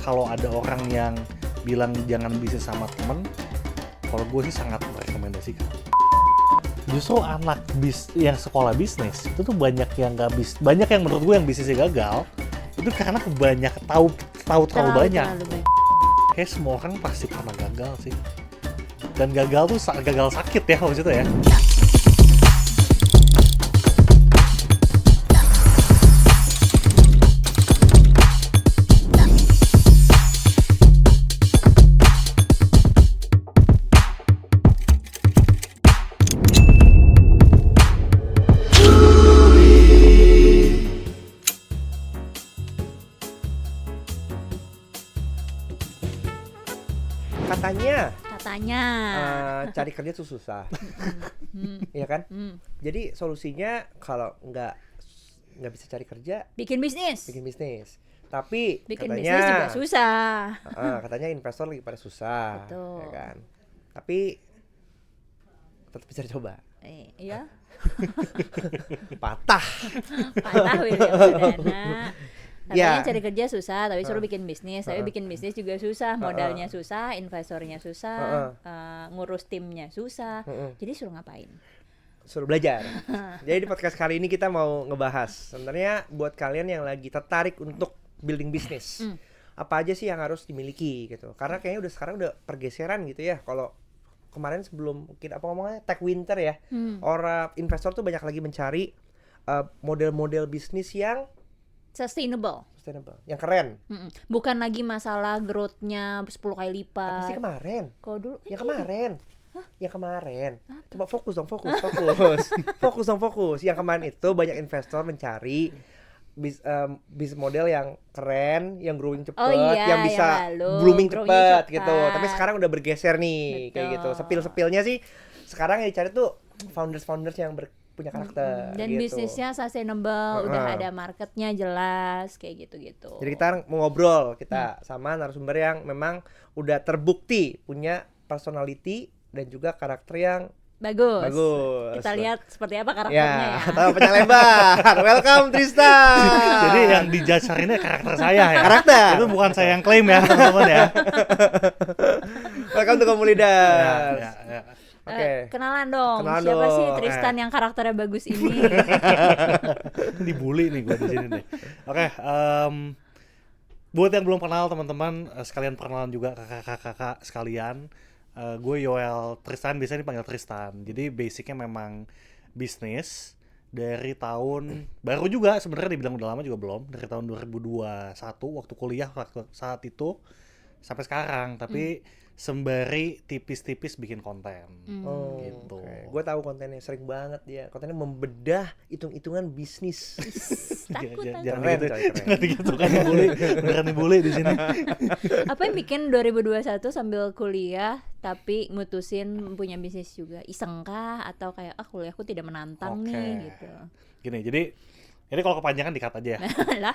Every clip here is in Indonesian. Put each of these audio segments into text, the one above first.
kalau ada orang yang bilang jangan bisnis sama temen, kalau gue sih sangat merekomendasikan. Justru anak yang sekolah bisnis itu tuh banyak yang banyak yang menurut gue yang bisnisnya gagal itu karena kebanyakan tahu terlalu banyak. Kayak semua orang pasti pernah gagal sih. Dan gagal tuh gagal sakit ya maksudnya ya. Katanya cari kerja tuh susah, iya kan? Jadi solusinya kalau nggak bisa cari kerja, bikin bisnis. Tapi bikin katanya bisnis juga susah. Katanya investor lagi pada susah, Betul. ya kan? Tapi tetap bisa coba. Iya. Patah William Perdana. Katanya Ya. cari kerja susah, tapi suruh bikin bisnis. Tapi bikin bisnis juga susah, modalnya susah, investornya susah, ngurus timnya susah. Jadi suruh ngapain? Suruh belajar. Jadi di podcast kali ini kita mau ngebahas sebenarnya buat kalian yang lagi tertarik untuk building bisnis, apa aja sih yang harus dimiliki gitu. Karena kayaknya sekarang udah pergeseran gitu ya. Kalau kemarin sebelum mungkin tech winter ya, orang investor tuh banyak lagi mencari model-model bisnis yang Sustainable, yang keren. bukan lagi masalah growth-nya 10 kali lipat. Apa sih kemarin? Kalau dulu Yang kemarin. Coba fokus. Fokus. Yang kemarin itu banyak investor mencari bisnis model yang keren, yang growing cepat, yang bisa blooming cepat gitu. Tapi sekarang udah bergeser nih. Betul. Kayak gitu. Sepil-sepilnya sih sekarang yang dicari tuh founders yang punya karakter. Dan gitu. bisnisnya sustainable, udah ada marketnya jelas, kayak gitu-gitu. Jadi kita mau ngobrol sama narasumber yang memang udah terbukti punya personality dan juga karakter yang bagus. Kita lihat seperti apa karakternya ya. Atau panjang lebar. Welcome Tristan. Jadi yang dijasar ini karakter saya ya. Karakter. Itu bukan saya yang klaim ya teman-teman ya. Welcome to Komunitas. Ya. Oke. Kenalan dong. Siapa sih Tristan yang karakternya bagus ini? Dibully nih gue di sini nih. Oke. Buat yang belum kenal teman-teman, sekalian perkenalan juga kakak-kakak sekalian. Gue Yoel Tristan, biasanya dipanggil Tristan. Jadi basicnya memang bisnis dari tahun baru juga sebenarnya dibilang udah lama juga belum, dari tahun 2021 waktu kuliah saat itu sampai sekarang, tapi sembari tipis-tipis bikin konten. Gitu. Okay. Gue tahu kontennya sering banget dia. Kontennya membedah hitung-hitungan bisnis. Jangan gitu kan beneran dibully di sini. Apa yang bikin 2021 sambil kuliah tapi mutusin punya bisnis juga? Iseng kah atau kayak kuliahku tidak menantang nih gitu. Gini, jadi ini kalau kepanjangan di-cut aja ya. Lah.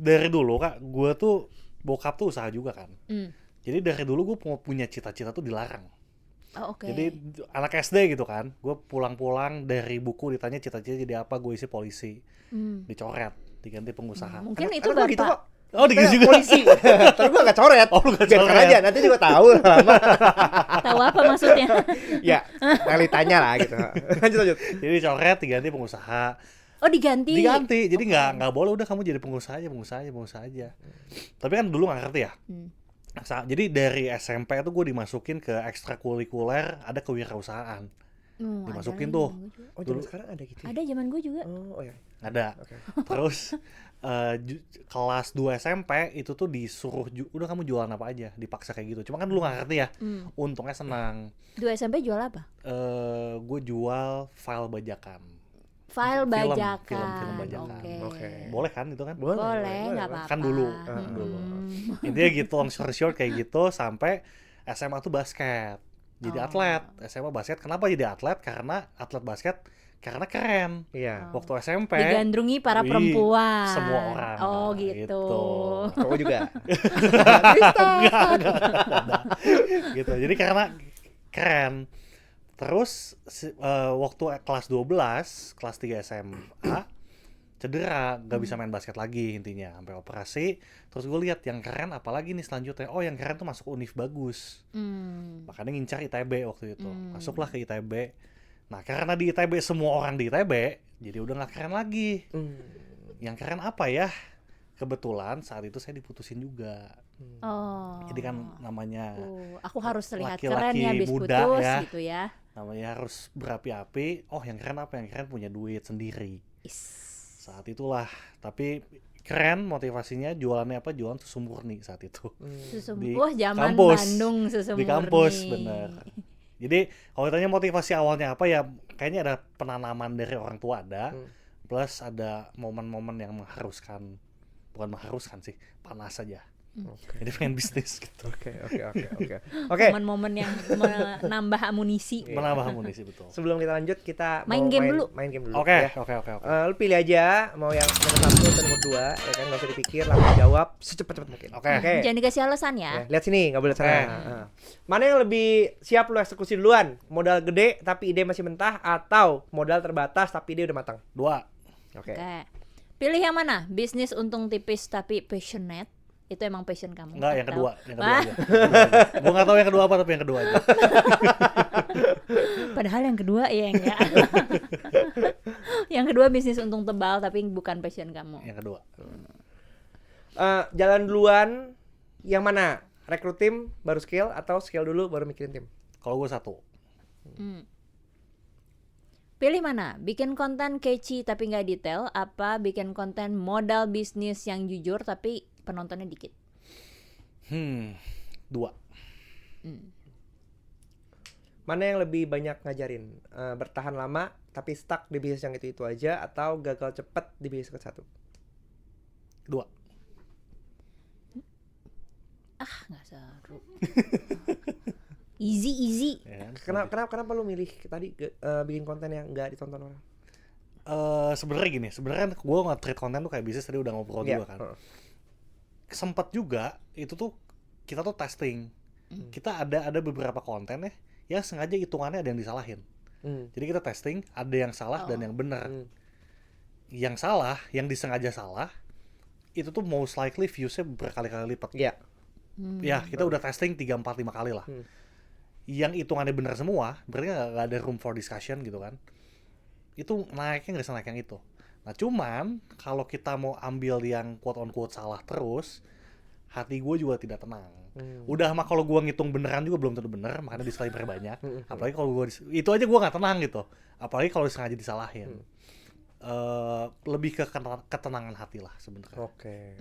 Dari dulu Kak, gue tuh bokap tuh usaha juga kan. Jadi dari dulu gue mau punya cita-cita tuh dilarang. Jadi anak SD gitu kan, gue pulang-pulang dari buku ditanya cita-cita jadi apa, gue isi polisi, dicoret, diganti pengusaha. Mungkin itu bapak. Gitu kok. Diganti juga polisi. Terus gue nggak coret. Biarkan aja, nanti juga tahu lama. Tahu apa maksudnya? Ya, realitanya lah gitu. Lanjut. Jadi dicoret, diganti pengusaha. Diganti. Jadi nggak boleh udah kamu jadi pengusaha aja. Tapi kan dulu nggak ngerti ya. Jadi dari SMP tuh gue dimasukin ke ekstrakurikuler, ada kewirausahaan. Dimasukin tuh. Dulu sekarang ada gitu. Ada zaman gue juga. Iya. Ada. Okay. Terus kelas 2 SMP itu tuh disuruh udah kamu jualan apa aja, dipaksa kayak gitu. Cuma kan dulu nggak ngerti ya. Untungnya senang. 2 SMP jual apa? Gue jual file bajakan. Film bajakan. Okay. Boleh kan itu kan? Boleh, nggak apa-apa. Kan dulu. Intinya gitu, long story short kayak gitu sampai SMA tuh basket. Jadi atlet. SMA basket. Kenapa jadi atlet? Karena atlet basket karena keren. Iya. Waktu SMP digandrungi para perempuan. Semua orang. Gitu. Cowok juga. Enggak. Gitu. Jadi karena keren. Terus waktu kelas 12, kelas 3 SMA cedera, nggak bisa main basket lagi intinya, sampai operasi. Terus gue lihat yang keren apalagi nih selanjutnya, oh yang keren tuh masuk univ bagus, makanya ngincar ITB waktu itu. Masuklah ke ITB. Nah karena di ITB semua orang di ITB, jadi udah nggak keren lagi. Yang keren apa ya? Kebetulan saat itu saya diputusin juga. Oh. Jadi kan namanya aku harus terlihat laki-laki keren ya habis muda putus ya. gitu ya. Namanya harus berapi-api. Oh yang keren apa? Yang keren punya duit sendiri. Saat itulah. Tapi keren motivasinya, jualannya apa? Jualan susu murni saat itu. Susu Di wah zaman kampus. Bandung susu Di murni. kampus bener. Jadi kalau ditanya motivasi awalnya apa ya, kayaknya ada penanaman dari orang tua ada, plus ada momen-momen yang mengharuskan, bukan mengharuskan sih, panas aja. Jadi pengen bisnis gitu. Oke. Momen-momen yang menambah amunisi. Menambah amunisi betul. Sebelum kita lanjut, kita Main mau game dulu. Main game dulu. Oke. Ya. Lu pilih aja mau yang nomor 1 atau nomor 2, ya kan, nggak usah dipikir, langsung jawab secepat-cepat mungkin. Oke. Jangan dikasih alasan ya. Ya, lihat sini, nggak boleh sana. Mana yang lebih siap lu eksekusi duluan? Modal gede tapi ide masih mentah, atau modal terbatas tapi ide udah matang? 2. Oke. Pilih yang mana? Bisnis untung tipis tapi passionate. Itu emang passion kamu? Enggak, yang Atau- kedua aja. Gue nggak tahu yang kedua apa, tapi yang kedua aja. Padahal yang kedua ya enggak. Yang kedua bisnis untung tebal tapi bukan passion kamu. Yang kedua. Jalan duluan yang mana? Rekrut tim baru scale, atau scale dulu baru mikirin tim? Kalau gue 1. Pilih mana? Bikin konten catchy tapi nggak detail, apa bikin konten modal bisnis yang jujur tapi penontonnya dikit? 2. Mana yang lebih banyak ngajarin? Bertahan lama tapi stuck di bisnis yang itu aja, atau gagal cepet di bisnis ke 1? 2. Nggak seru. Easy. Ya kan? Kenapa lu milih tadi bikin konten yang nggak ditonton orang? Sebenarnya kan gue nge-treat konten tuh kayak bisnis, tadi udah ngobrol juga kan. Sempat juga itu tuh kita tuh testing. Kita ada beberapa konten ya yang sengaja hitungannya ada yang disalahin. Jadi kita testing, ada yang salah dan yang benar. Yang salah, yang disengaja salah, itu tuh most likely views-nya berkali-kali lipat. Iya. Ya, kita udah testing 3, 4, 5 kali lah. Yang hitungannya benar semua, berarti nggak ada room for discussion gitu kan. Itu naiknya nggak senaik yang itu. Nah cuman, kalau kita mau ambil yang quote-on-quote salah terus, hati gue juga tidak tenang. Udah mah kalau gue ngitung beneran juga belum tentu bener, makanya disclaimer banyak. Apalagi kalau gue, itu aja gue nggak tenang gitu. Apalagi kalau sengaja disalahin. Lebih ke ketenangan hati lah sebenarnya. Oke.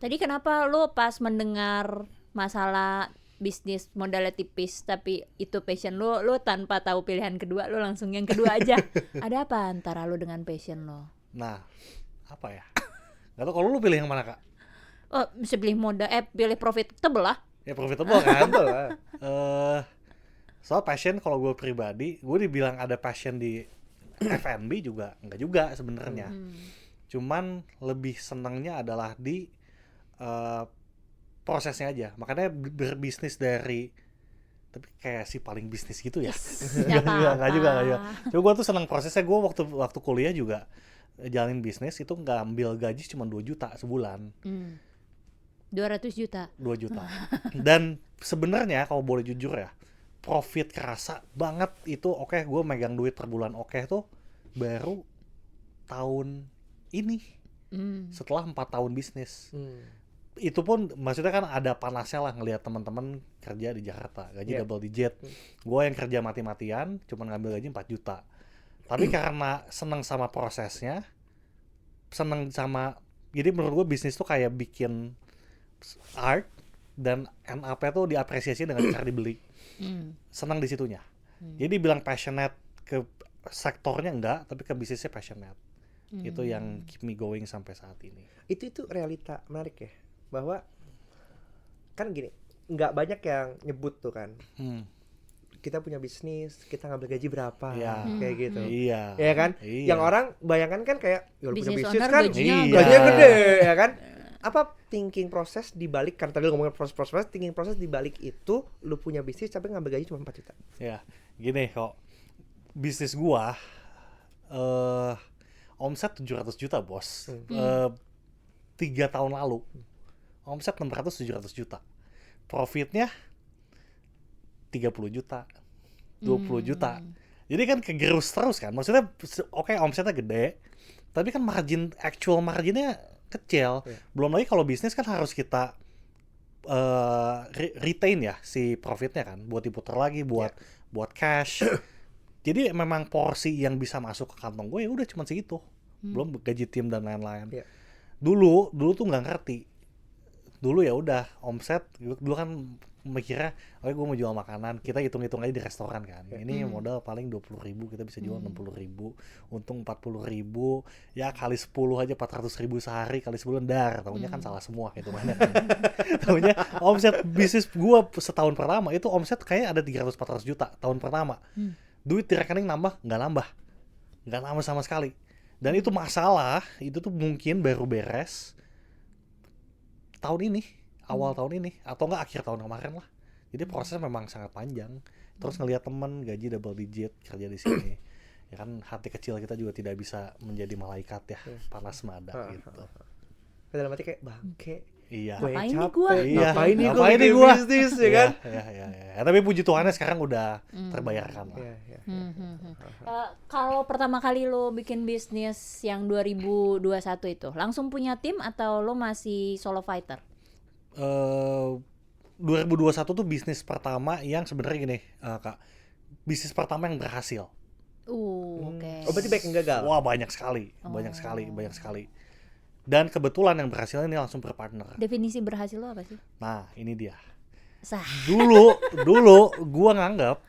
Tadi kenapa lu pas mendengar masalah bisnis modalnya tipis tapi itu passion lu tanpa tahu pilihan kedua lu langsung yang kedua aja? Ada apa antara lu dengan passion lo? Nah, apa ya? Gak tau, kalau lu pilih yang mana kak? Oh, bisa pilih pilih profitable lah. Ya profitable kan? Betul lah. Soal passion, kalau gue pribadi, gue dibilang ada passion di F&B juga enggak juga sebenarnya. Cuman lebih senangnya adalah di prosesnya aja. Makanya berbisnis dari, tapi kayak si paling bisnis gitu ya. Enggak juga. Cuma gue tuh senang prosesnya. Gue waktu kuliah juga jalanin bisnis itu nggak ambil gaji cuma 2 juta sebulan. 200 juta. 2 juta. Dan sebenarnya kalau boleh jujur ya, profit kerasa banget itu gue megang duit per bulan tuh baru tahun ini. Setelah 4 tahun bisnis. Itu pun maksudnya kan ada panasnya lah ngelihat teman-teman kerja di Jakarta gaji double digit. Gue yang kerja mati-matian cuman ngambil gaji 4 juta. Tapi karena seneng sama prosesnya, jadi menurut gue bisnis tuh kayak bikin art, dan end up-nya tuh diapresiasi dengan cara dibeli. Senang di situnya. Jadi bilang passionate ke sektornya enggak, tapi ke bisnisnya passionate. Itu yang keep me going sampai saat ini. Itu realita menarik ya, bahwa kan gini, nggak banyak yang nyebut tuh kan. Kita punya bisnis, kita ngambil gaji berapa, kayak gitu. Iya. Ya kan? Iya. Yang orang bayangkan kan kayak, ya lu punya Business bisnis owner kan, gajinya gede, ya kan? Apa thinking proses dibalik, kan tadi lu ngomongin proses, thinking proses dibalik itu, lu punya bisnis tapi ngambil gaji cuma 4 juta. Ya, gini kok, bisnis gua, omset 700 juta bos. 3 tahun lalu omset 600-700 juta, profitnya 30 juta, 20 juta. Jadi kan kegerus terus kan. Maksudnya oke, omsetnya gede, tapi kan actual marginnya kecil. Belum lagi kalau bisnis kan harus kita retain ya si profitnya kan, buat diputar lagi, buat cash. Jadi memang porsi yang bisa masuk ke kantong gue ya udah cuma segitu. Belum gaji tim dan lain-lain. Dulu tuh nggak ngerti. Dulu ya udah omset, dulu kan mikirnya, oke gue mau jual makanan, kita hitung-hitung aja di restoran kan. Ini modal paling 20.000, kita bisa jual 60.000, untung 40.000, ya kali 10 aja 400.000 sehari, kali 10 dar, tahunya kan salah semua hitungannya kan. Tahunya omset bisnis gue setahun pertama itu omset kayak ada 300-400 juta tahun pertama. Duit di rekening nambah sama sekali. Dan itu masalah, itu tuh mungkin baru beres tahun ini, awal tahun ini, atau enggak akhir tahun kemarin lah. Jadi prosesnya memang sangat panjang. Terus ngelihat temen gaji double digit kerja di sini, ya kan hati kecil kita juga tidak bisa menjadi malaikat ya, panas mada gitu. Dalam hati kayak bangke. Iya. Ngapain nih gua? Ngapain nih bikin gua bisnis ya kan? Iya. Tapi puji Tuhannya sekarang udah terbayarkan lah. Kalau pertama kali lo bikin bisnis yang 2021 itu, langsung punya tim atau lo masih solo fighter? 2021 tuh bisnis pertama yang sebenarnya gini, Kak. Bisnis pertama yang berhasil. Oke. Oh, berarti banyak yang gagal. Wah, banyak sekali. Dan kebetulan yang berhasil ini langsung berpartner. Definisi berhasil lo apa sih? Nah, ini dia. Sah. Dulu gua nganggap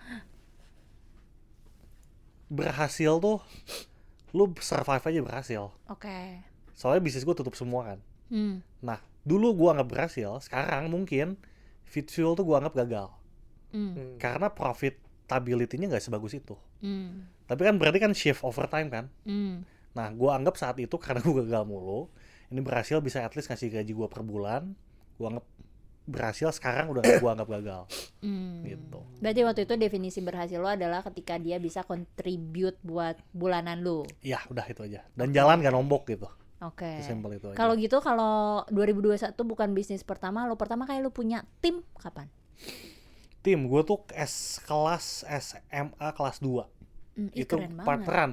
berhasil tuh lu survive aja berhasil. Oke. Soalnya bisnis gua tutup semua kan. Nah, dulu gua anggap berhasil, sekarang mungkin Fitfuel tuh gua anggap gagal. Karena profitability-nya nggak sebagus itu. Tapi kan berarti kan shift over time kan. Nah, gua anggap saat itu karena gua gagal mulu, ini berhasil bisa at least ngasih gaji gua per bulan. Gua anggap berhasil, sekarang udah gua anggap gagal. Gitu. Berarti waktu itu definisi berhasil lo adalah ketika dia bisa contribute buat bulanan lo. Iya, udah itu aja. Dan jalan gak nombok gitu. Oke. Sesimpel itu aja. Kalau gitu, kalau 2021 bukan bisnis pertama, lo pertama kali lo punya tim kapan? Tim gue tuh kelas SMA kelas 2. Itu partneran.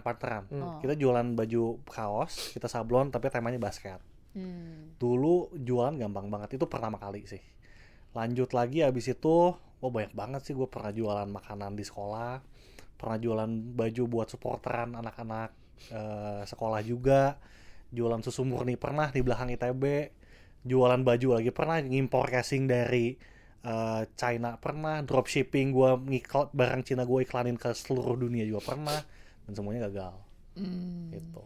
Kita jualan baju kaos, kita sablon tapi temanya basket. Dulu jualan gampang banget, itu pertama kali sih. Lanjut lagi abis itu, banyak banget sih. Gue pernah jualan makanan di sekolah, pernah jualan baju buat supporteran anak-anak sekolah juga, jualan susu murni pernah di belakang ITB, jualan baju lagi pernah, ngimpor casing dari China pernah, dropshipping gue barang Cina gue iklanin ke seluruh dunia juga pernah, dan semuanya gagal. Gitu.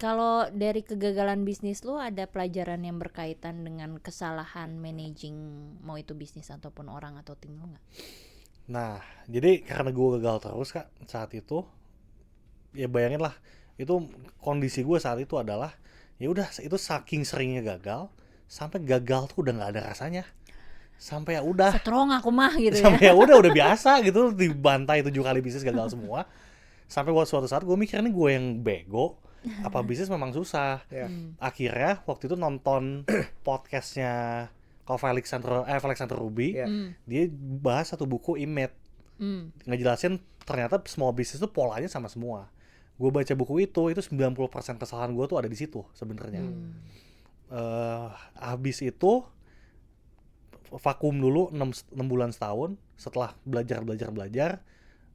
Kalau dari kegagalan bisnis lo ada pelajaran yang berkaitan dengan kesalahan managing mau itu bisnis ataupun orang atau tim lo nggak? Nah, jadi karena gue gagal terus Kak saat itu, ya bayangin lah, itu kondisi gue saat itu adalah ya udah, itu saking seringnya gagal sampai gagal tuh udah nggak ada rasanya. Sampai ya udah strong aku mah gitu sampai ya udah biasa gitu, dibantai 7 kali bisnis gagal semua. Sampai suatu saat gue mikir nih gue yang bego apa bisnis memang susah. Akhirnya waktu itu nonton podcastnya Alexander Ruby. Dia bahas satu buku Image, ngejelasin ternyata small business itu polanya sama semua. Gue baca buku itu 90% kesalahan gue tuh ada di situ sebenarnya. Habis itu vakum dulu 6 bulan setahun, setelah belajar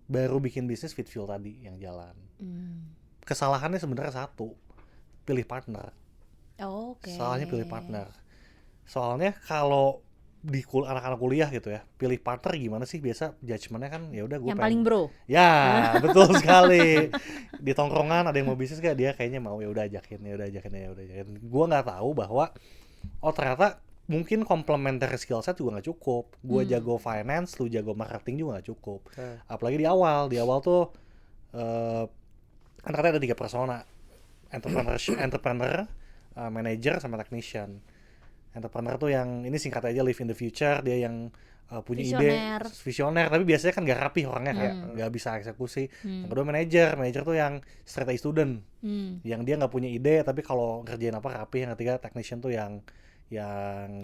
baru bikin bisnis Fitfuel tadi yang jalan. Kesalahannya sebenarnya satu, pilih partner. Salahnya pilih partner. Soalnya kalau di anak-anak kuliah gitu ya, pilih partner gimana sih biasa judgementnya kan ya udah gue yang paling bro. Ya betul sekali. Di tongkrongan ada yang mau bisnis gak, dia kayaknya mau, ya udah ajakin. Gue nggak tahu bahwa ternyata mungkin complementary skill set juga nggak cukup. Gue jago finance, lu jago marketing juga nggak cukup. Apalagi di awal tuh kan katanya ada 3 persona, entrepreneur, manager sama technician. Entrepreneur tuh yang ini singkat aja live in the future, dia yang punya Visioner. ide visioner, tapi biasanya kan gak rapi orangnya kayak nggak bisa eksekusi. Yang kedua manajer tuh yang straight A student, yang dia nggak punya ide tapi kalau ngerjain apa rapi. Yang ketiga technician tuh yang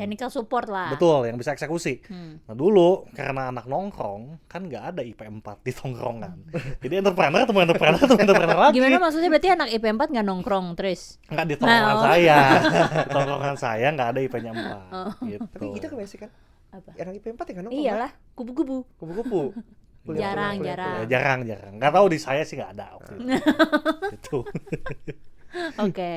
technical support lah. betul, yang bisa eksekusi. Nah dulu karena anak nongkrong kan nggak ada IP 4 di tongkrongan, jadi entrepreneur lagi. Gimana maksudnya, berarti anak IP 4 nggak nongkrong terus? Nggak di tongkrongan saya, di tongkrongan saya nggak ada IP-nya 4 gitu. Tapi kita kan biasa kan Apa? orang IP 4 ya kan nongkrong, Iyalah, kubu-kubu. kupu-kupu. Jarang. Ya, jarang nggak tahu di saya sih nggak ada waktu itu. Gitu. Oke.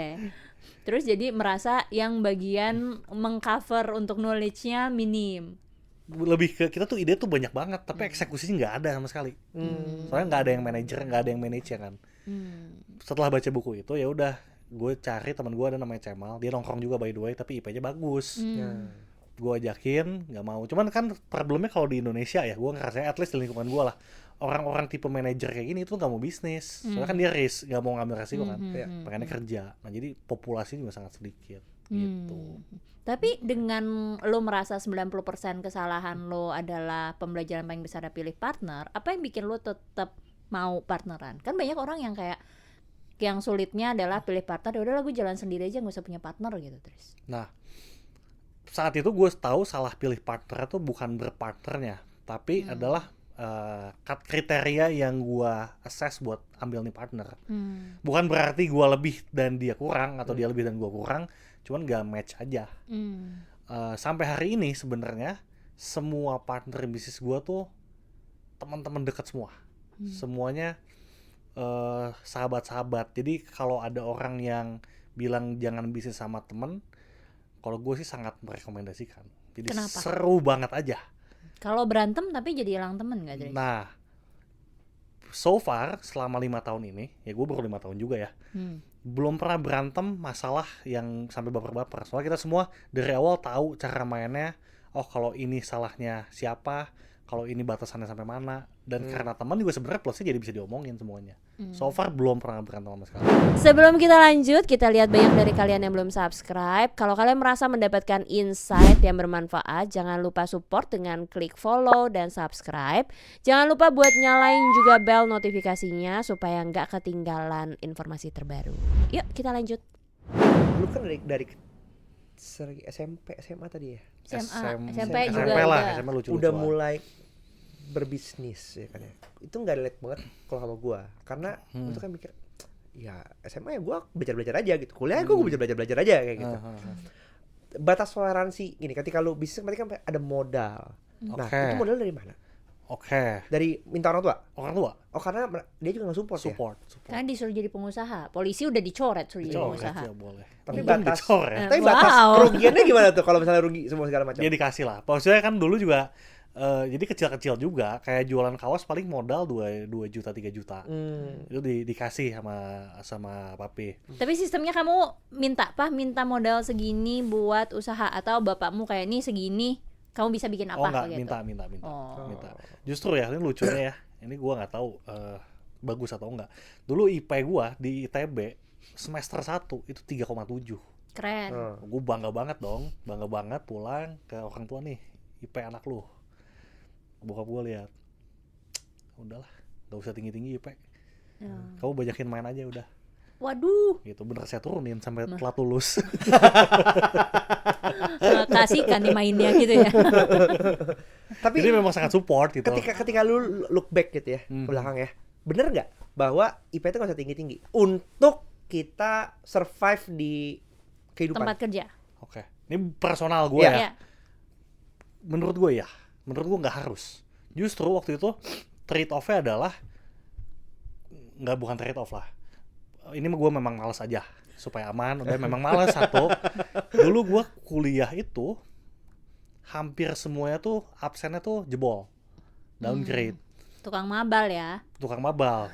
Terus jadi merasa yang bagian mengcover untuk knowledge-nya minim. Lebih ke kita tuh ide tuh banyak banget tapi eksekusinya nggak ada sama sekali. Soalnya nggak ada yang manajer, nggak ada yang manage ya kan. Setelah baca buku itu ya udah gue cari teman gue ada namanya Cemal, dia nongkrong juga by the way tapi IP-nya bagus. Gue ajakin nggak mau, cuman kan problemnya kalau di Indonesia ya, gue ngerasa at least di lingkungan gue lah, orang-orang tipe manajer kayak gini tuh nggak mau bisnis, soalnya kan dia risk, nggak mau ngambil resiko kan, pengennya kerja. Nah jadi populasi juga sangat sedikit gitu. Tapi dengan lo merasa 90% kesalahan lo adalah pembelajaran paling besar pilih partner, apa yang bikin lo tetap mau partneran? Kan banyak orang yang kayak yang sulitnya adalah pilih partner, ya udahlah gue jalan sendiri aja nggak usah punya partner gitu terus. Nah saat itu gue tahu salah pilih partner tuh bukan berpartnernya, tapi adalah kriteria yang gue assess buat ambil nih partner. Bukan berarti gue lebih dan dia kurang atau dia lebih dan gue kurang, cuman gak match aja. Sampai hari ini sebenarnya semua partner bisnis gue tuh teman-teman dekat semua, semuanya sahabat-sahabat. Jadi kalau ada orang yang bilang jangan bisnis sama temen, kalau gue sih sangat merekomendasikan. Jadi Kenapa? seru banget aja. Kalau berantem tapi jadi hilang temen nggak Dres? Nah, so far selama 5 tahun ini, ya gue baru 5 tahun juga ya, belum pernah berantem masalah yang sampai baper-baper. Soalnya kita semua dari awal tahu cara mainnya. Oh kalau ini salahnya siapa, kalau ini batasannya sampai mana. Dan karena teman juga sebenarnya plusnya jadi bisa diomongin semuanya. So far belum pernah berantem sama sekali. Sebelum kita lanjut, kita lihat banyak dari kalian yang belum subscribe. Kalau kalian merasa mendapatkan insight yang bermanfaat, jangan lupa support dengan klik follow dan subscribe. Jangan lupa buat nyalain juga bel notifikasinya supaya nggak ketinggalan informasi terbaru. Yuk kita lanjut. Lu kan dari SMP, SMA tadi ya? SMP juga SMP lah, udah. SMP lucu-lucuan. Udah mulai berbisnis ya kan ya. Itu nggak relate banget kalau sama gua, karena itu kan mikir ya SMA ya gua belajar aja gitu, kuliah gua belajar aja kayak gitu. Batas toleransi gini, ketika lu bisnis berarti kan ada modal. Nah Oke. itu modal dari mana? Oke. Dari minta orang tua? Orang tua Oh karena dia juga nggak support ya? support. Kan disuruh jadi pengusaha. Polisi udah dicoret suruh jadi Dicoret pengusaha. ya boleh. Tapi Untung batas- dicoret. Tapi batas Wow. kerugiannya gimana tuh kalau misalnya rugi semua segala macam? Dia dikasih lah. Maksudnya kan dulu juga jadi kecil-kecil juga, kayak jualan kaos paling modal 2 juta 3 juta. Itu dikasih sama papi. Tapi sistemnya kamu minta modal segini buat usaha, atau bapakmu kayak nih segini kamu bisa bikin apa Enggak, gitu? minta. Oh. Minta. Justru ya, ini lucunya ya. Ini gua nggak tahu bagus atau enggak. Dulu IP gua di ITB semester 1 itu 3,7. Keren. Gue bangga banget dong, bangga banget pulang ke orang tua nih, IP anak lu. Bokap gue lihat, udahlah, gak usah tinggi-tinggi IP. Kamu banyakin main aja udah. Waduh, Gitu, bener saya turunin sampai telat lulus. kasih kan dimainnya gitu ya. Tapi Jadi memang sangat support gitu. ketika lu look back gitu ya ke belakang ya, bener nggak bahwa IP itu nggak usah tinggi untuk kita survive di kehidupan? Tempat kerja. Oke, ini personal gue Iya. ya. Ya. Menurut gue ya, menurut gue nggak harus. Justru waktu itu trade off-nya adalah bukan trade off lah. Ini gue memang malas aja supaya aman. Udah memang malas satu. Dulu gue kuliah itu hampir semuanya tuh absennya tuh jebol, downgrade, Tukang mabal ya. tukang mabal.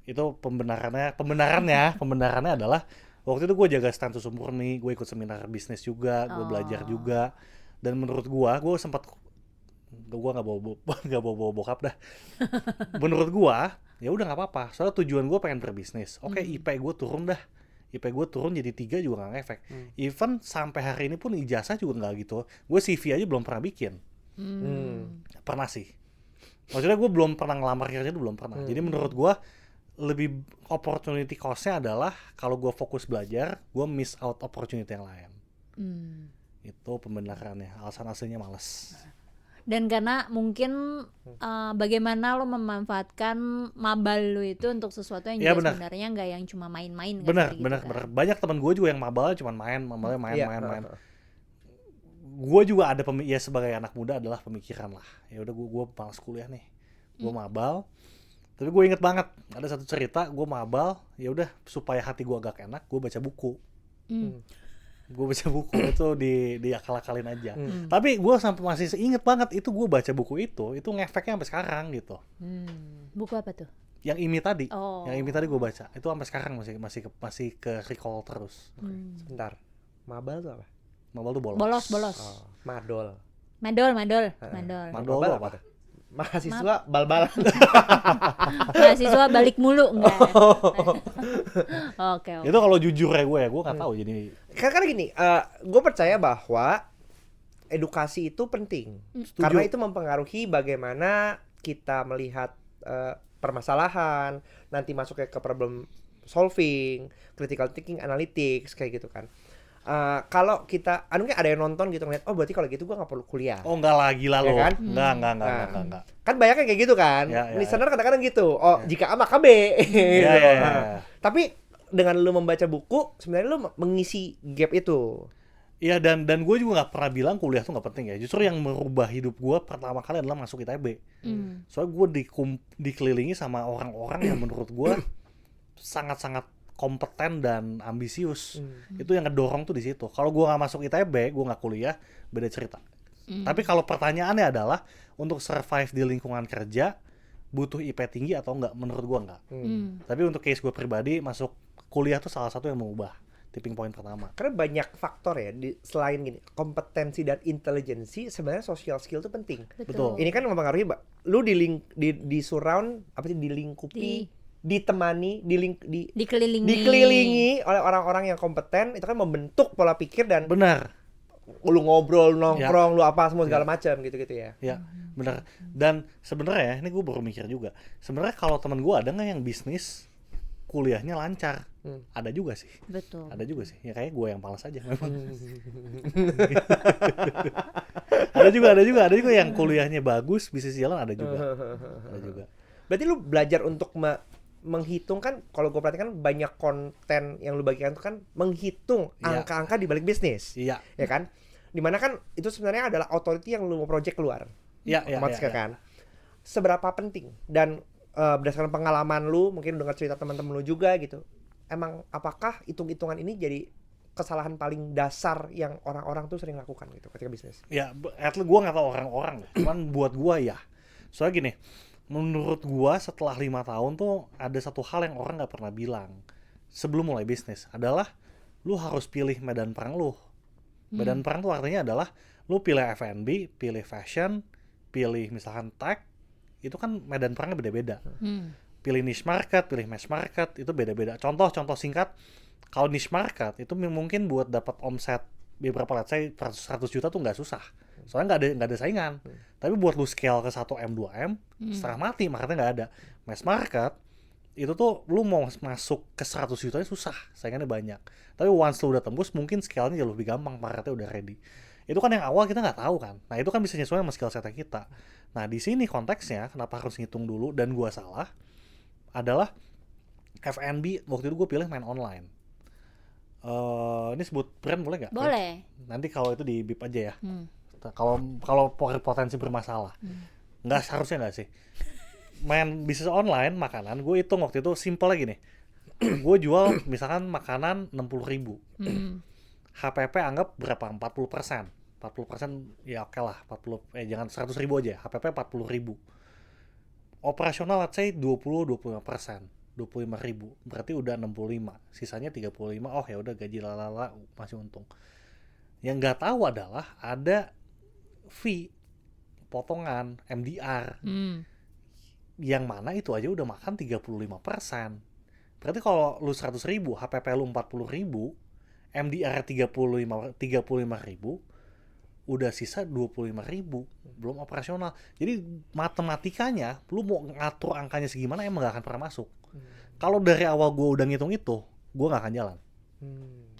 Itu pembenarannya adalah waktu itu gue jaga status murni, gue ikut seminar bisnis juga, gue belajar juga. Dan menurut gue sempat nggak bawa bokap dah. Menurut gue ya udah nggak apa-apa, soalnya tujuan gue pengen berbisnis. Oke, IP gue turun dah, IP gue turun jadi 3 juga nggak ngefek. Even sampai hari ini pun ijazah juga nggak gitu. Gue CV aja belum pernah bikin. Pernah sih. Maksudnya gue belum pernah ngelamar kerja itu belum pernah. Jadi menurut gue lebih opportunity cost-nya adalah kalau gue fokus belajar, gue miss out opportunity yang lain. Itu pembenarannya. Alasan aslinya males. Dan karena mungkin bagaimana lo memanfaatkan mabal lo itu untuk sesuatu yang Ya, juga benar. sebenarnya nggak yang cuma main-main kan, Benar, kayak gitu benar, kan. benar. Banyak teman gue juga yang mabal cuman main. Iya, Gue juga ada ya sebagai anak muda adalah pemikiran lah. Ya udah gue malas kuliah nih. Gue mabal. Tapi gue inget banget ada satu cerita gue mabal, ya udah supaya hati gue agak enak, gue baca buku. Gue baca buku itu di akal-akalin aja. Tapi gue sampai masih inget banget itu gue baca buku itu ngefeknya sampai sekarang gitu. Buku apa tuh? Yang Imi tadi, Oh. yang Imi tadi gue baca itu sampai sekarang masih ke recall terus. Sebentar. Mabal tuh apa? Mabal tuh bolos. Bolos. Oh, madol. Madol. Madol Mabal tuh apa? tuh? Mahasiswa bal-balan. Mahasiswa balik mulu enggak? Oke. Itu kalau jujur ya gue nggak tahu jadi. Karena gini, gue percaya bahwa edukasi itu penting. Karena itu mempengaruhi bagaimana kita melihat permasalahan, nanti masuknya ke problem solving, critical thinking, analytics, kayak gitu kan. Kalau kita, mungkin ada yang nonton gitu ngeliat, oh berarti kalau gitu gue nggak perlu kuliah. Oh enggak lah, gila Ya lo. kan? Enggak. Kan banyak yang kayak gitu kan. Ya. Listener kadang-kadang gitu. Oh, jika A maka B. Ya. Tapi dengan lu membaca buku, sebenarnya lu mengisi gap itu. Iya, dan gue juga nggak pernah bilang kuliah tuh nggak penting ya. Justru yang merubah hidup gue pertama kali adalah masuk ITB. Soalnya gue dikelilingi sama orang-orang yang menurut gue sangat-sangat kompeten dan ambisius. Itu yang ngedorong tuh di situ. Kalau gue nggak masuk ITB, gue nggak kuliah, beda cerita. Tapi kalau pertanyaannya adalah untuk survive di lingkungan kerja butuh IP tinggi atau enggak? Menurut gue enggak. Tapi untuk case gue pribadi, masuk kuliah tuh salah satu yang mengubah tipping point pertama. Karena banyak faktor ya, selain gini, kompetensi dan intelijensi, sebenarnya social skill itu penting. Betul. Ini kan mempengaruhi, lu di surround, apa sih, dilingkupi, ditemani, dikelilingi oleh orang-orang yang kompeten, itu kan membentuk pola pikir dan Benar. lu ngobrol, nongkrong, lu apa semua segala macam gitu-gitu ya. Ya, benar. Dan sebenarnya ini gue baru mikir juga. Sebenarnya kalau teman gue ada nggak yang bisnis kuliahnya lancar? Ada juga sih. Betul. Ada juga sih. Ya kayak gue yang malas aja memang. ada juga yang kuliahnya bagus, bisnis jalan ada juga. Ada juga. Berarti lu belajar untuk menghitung kan, kalau gue perhatikan banyak konten yang lu bagikan itu kan menghitung angka-angka di balik bisnis. Iya. Ya kan? Dimana kan itu sebenarnya adalah authority yang lu mau project keluar. Iya. Kan? Seberapa penting dan berdasarkan pengalaman lu, mungkin dengar cerita teman-teman lu juga gitu. Emang apakah hitung-hitungan ini jadi kesalahan paling dasar yang orang-orang tuh sering lakukan gitu ketika bisnis? Ya, at least gue nggak tahu orang-orang, cuman buat gue ya. Soalnya gini, menurut gue setelah 5 tahun tuh ada satu hal yang orang nggak pernah bilang sebelum mulai bisnis adalah lu harus pilih medan perang lu. Medan perang tuh artinya adalah lu pilih F&B, pilih fashion, pilih misalkan tech, itu kan medan perangnya beda-beda. Pilih niche market, pilih mass market, itu beda-beda. Contoh singkat, kalau niche market itu mungkin buat dapat omset beberapa, let's say 100 juta tuh nggak susah. Soalnya nggak ada saingan. Tapi buat lu scale ke 1M, 2M, setengah mati, marketnya nggak ada. Mass market, itu tuh lu mau masuk ke 100 juta susah, saingannya banyak. Tapi once lu udah tembus, mungkin scale-nya jauh lebih gampang, marketnya udah ready. Itu kan yang awal kita nggak tahu kan. Nah itu kan bisa nyesuaiin sama skill set kita. Nah di sini konteksnya, kenapa harus ngitung dulu dan gua salah, adalah F&B waktu itu gue pilih main online. Ini sebut brand boleh nggak? Boleh. Nanti kalau itu di bip aja ya. Kalau potensi bermasalah, nggak seharusnya nggak sih. Main bisnis online makanan, gue hitung waktu itu simple lagi nih. Gue jual misalkan makanan 60.000. HPP anggap berapa? 40%. 40% ya oke lah. 40 jangan 100.000 aja. HPP 40.000. Operasional let's say 20-25%. 25.000 berarti udah 65, sisanya 35. Oh ya udah gaji lalala masih untung. Yang nggak tahu adalah ada fee potongan MDR yang mana itu aja udah makan 35%. Berarti kalau lu 100.000, HPP lu 40.000, MDR 35.000, udah sisa 25.000, belum operasional. Jadi matematikanya, lu mau ngatur angkanya segimana emang gak akan pernah masuk. Kalau dari awal gue udah ngitung itu, gue gak akan jalan.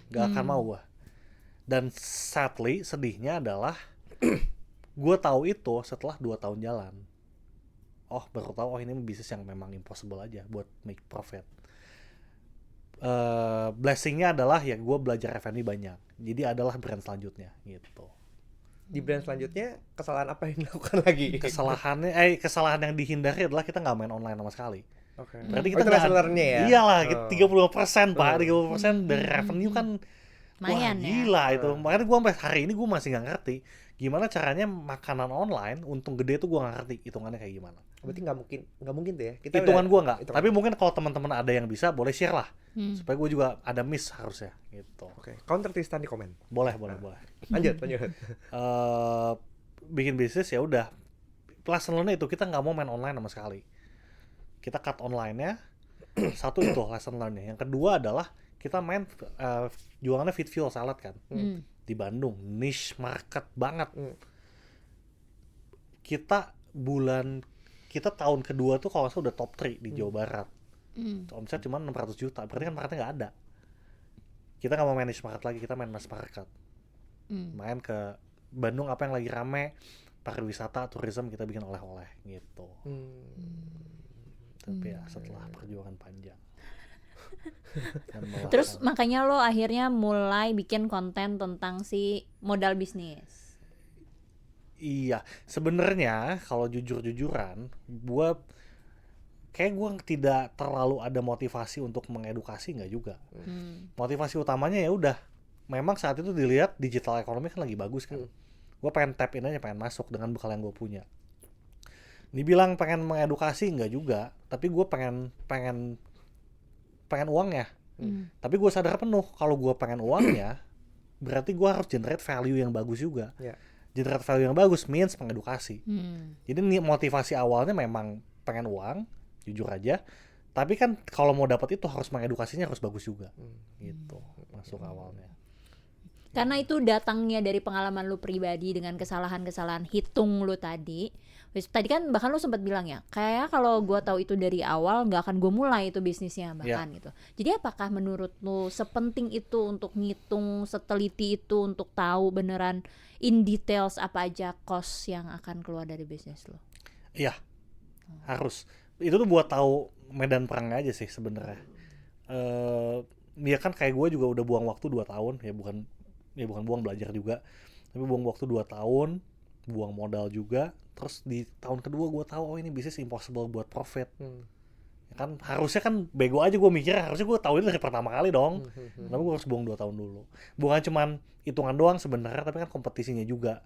Gak akan mau gue. Dan sadly, sedihnya adalah gue tahu itu setelah 2 tahun jalan. Oh, baru tahu ini bisnis yang memang impossible aja buat make profit. Blessingnya adalah ya gue belajar F&B banyak. Jadi adalah brand selanjutnya gitu. Di brand selanjutnya kesalahan apa yang dilakukan lagi? Kesalahan yang dihindari adalah kita nggak main online sama sekali. Oke. Berarti kita itu sebenarnya ya. Iyalah, 30% Pak, 30% dari revenue kan Lumayan wah, ya. gila itu. Makanya gue sampai hari ini gue masih nggak ngerti gimana caranya makanan online untung gede tuh gue nggak ngerti hitungannya kayak gimana. Berarti nggak mungkin tuh ya. Hitungan gue nggak. hitungan. Tapi mungkin kalau teman-teman ada yang bisa boleh share lah. Supaya gue juga ada miss harusnya gitu. Oke. Counter Tristan di komen. Boleh. Lanjut. Bikin bisnis ya udah. Lesson learn-nya itu kita nggak mau main online sama sekali. Kita cut online-nya. Satu itu lesson learn-nya. Yang kedua adalah kita main jualannya fit fuel salad kan. Di Bandung, niche market banget. Kita tahun kedua tuh kalau nggak salah udah top 3 di Jawa Barat. Omset cuma 600 juta, berarti kan marketnya nggak ada. Kita nggak mau manage market lagi, kita main mass market. Main ke Bandung apa yang lagi rame, pariwisata, tourism, kita bikin oleh-oleh gitu. Tapi ya setelah perjuangan panjang. Terus makanya lo akhirnya mulai bikin konten tentang si modal bisnis. Iya, sebenarnya kalau jujur-jujuran, gue tidak terlalu ada motivasi untuk mengedukasi, nggak juga. Motivasi utamanya ya udah, memang saat itu dilihat digital ekonomi kan lagi bagus kan. Gue pengen tap in aja, pengen masuk dengan bekal yang gue punya. Dibilang pengen mengedukasi nggak juga, tapi gue pengen uangnya. Tapi gue sadar penuh kalau gue pengen uangnya, berarti gue harus generate value yang bagus juga. Generate value yang bagus means mengedukasi. Jadi motivasi awalnya memang pengen uang, jujur aja. Tapi kan kalau mau dapat itu harus mengedukasinya harus bagus juga. Gitu masuk awalnya. Karena itu datangnya dari pengalaman lu pribadi dengan kesalahan-kesalahan hitung lu tadi. Tadi kan bahkan lu sempat bilang ya, kayak kalau gua tahu itu dari awal nggak akan gue mulai itu bisnisnya bahkan gitu. Jadi apakah menurut lu sepenting itu untuk ngitung, seteliti itu untuk tahu beneran in details apa aja cost yang akan keluar dari bisnis lu? Iya, harus. Itu tuh buat tahu medan perang aja sih sebenarnya. Ya kan kayak gue juga udah buang waktu 2 tahun, ya bukan buang belajar juga, tapi buang waktu 2 tahun, buang modal juga. Terus di tahun kedua gue tahu, oh ini bisnis impossible buat profit. Ya kan harusnya kan bego aja gue mikirnya, harusnya gue tahu ini dari pertama kali dong. Tapi gue harus buang 2 tahun dulu. Bukan cuman hitungan doang sebenarnya, tapi kan kompetisinya juga.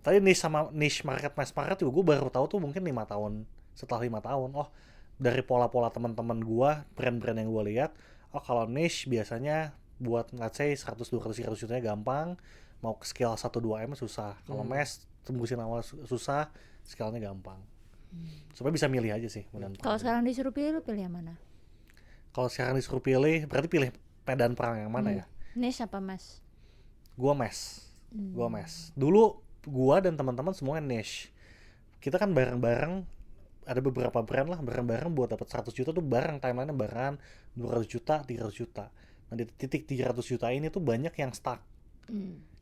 Tadi niche market, mass market juga gue baru tahu tuh mungkin 5 tahun. Setelah 5 tahun, oh dari pola-pola teman-teman gue, brand-brand yang gue lihat, oh kalau niche biasanya buat let's say 100, 200, 300 jutanya gampang, mau ke scale 1-2M susah. Kalau mass tembusin awal susah, scale-nya gampang. Supaya bisa milih aja sih. Kalau sekarang disuruh pilih, lu pilih yang mana? Kalau sekarang disuruh pilih, berarti pilih medan perang yang mana ya? Niche apa mass? Gua mass. Dulu gua dan teman-teman semuanya niche. Kita kan bareng-bareng, ada beberapa brand lah, bareng-bareng buat dapat 100 juta tuh bareng, timeline-nya bareng 200 juta, 300 juta. Nah di titik 300 juta ini tuh banyak yang stuck.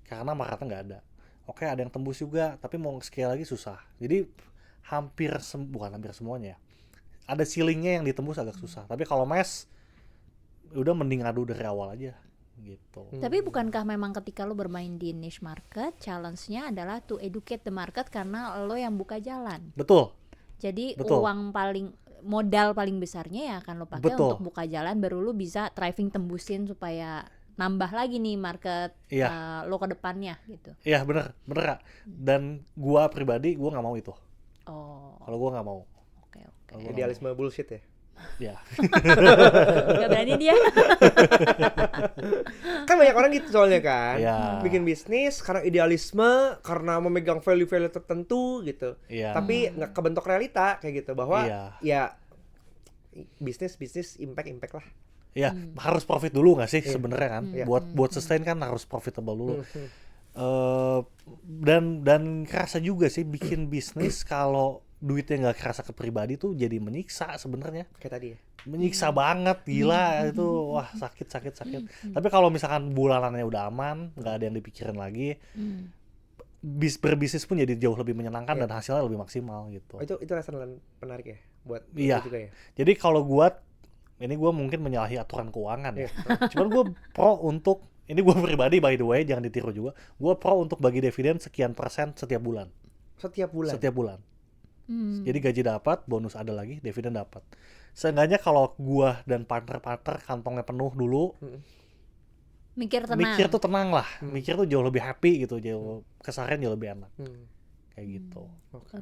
Karena marketnya nggak ada. Oke, ada yang tembus juga, tapi mau scale lagi susah. Jadi bukan hampir semuanya ya. Ada ceilingnya yang ditembus agak susah. Tapi kalau mass, udah mending adu dari awal aja gitu. Tapi bukankah memang ketika lo bermain di niche market, challenge-nya adalah to educate the market karena lo yang buka jalan. Betul. Jadi modal paling besarnya ya akan lo pakai untuk buka jalan, baru lo bisa thriving tembusin supaya nambah lagi nih market lo ke depannya gitu. Iya bener Kak. Dan gua pribadi gua nggak mau itu. Kalau gua nggak mau. Oke. Idealisme bullshit ya. Ya. Gak berani dia. Kan banyak orang gitu soalnya kan. Bikin bisnis karena idealisme, karena memegang value-value tertentu gitu. Tapi nggak kebentuk realita kayak gitu bahwa ya bisnis impact lah. Ya, harus profit dulu nggak sih sebenarnya kan? Iya. Buat sustain kan harus profitable dulu. Dan kerasa juga sih bikin bisnis kalau duitnya nggak kerasa ke pribadi tuh jadi menyiksa sebenarnya. Kayak tadi ya. Menyiksa banget, gila itu, wah sakit. Tapi kalau misalkan bulanannya udah aman, nggak ada yang dipikirin lagi, berbisnis pun jadi jauh lebih menyenangkan dan hasilnya lebih maksimal gitu. Itu lesson menarik ya buat Iya. lu juga ya. Jadi kalau ini gue mungkin menyalahi aturan keuangan ya. Cuman gue pro untuk, ini gue pribadi by the way, jangan ditiru juga. Gue pro untuk bagi dividen sekian persen setiap bulan. Setiap bulan. Jadi gaji dapat, bonus ada lagi, dividen dapat. Seenggaknya kalau gue dan partner-partner kantongnya penuh dulu, Mikir tenang. mikir tuh tenang lah. Mikir tuh jauh lebih happy gitu, jauh keseharian jauh lebih enak. Kayak gitu. Oke.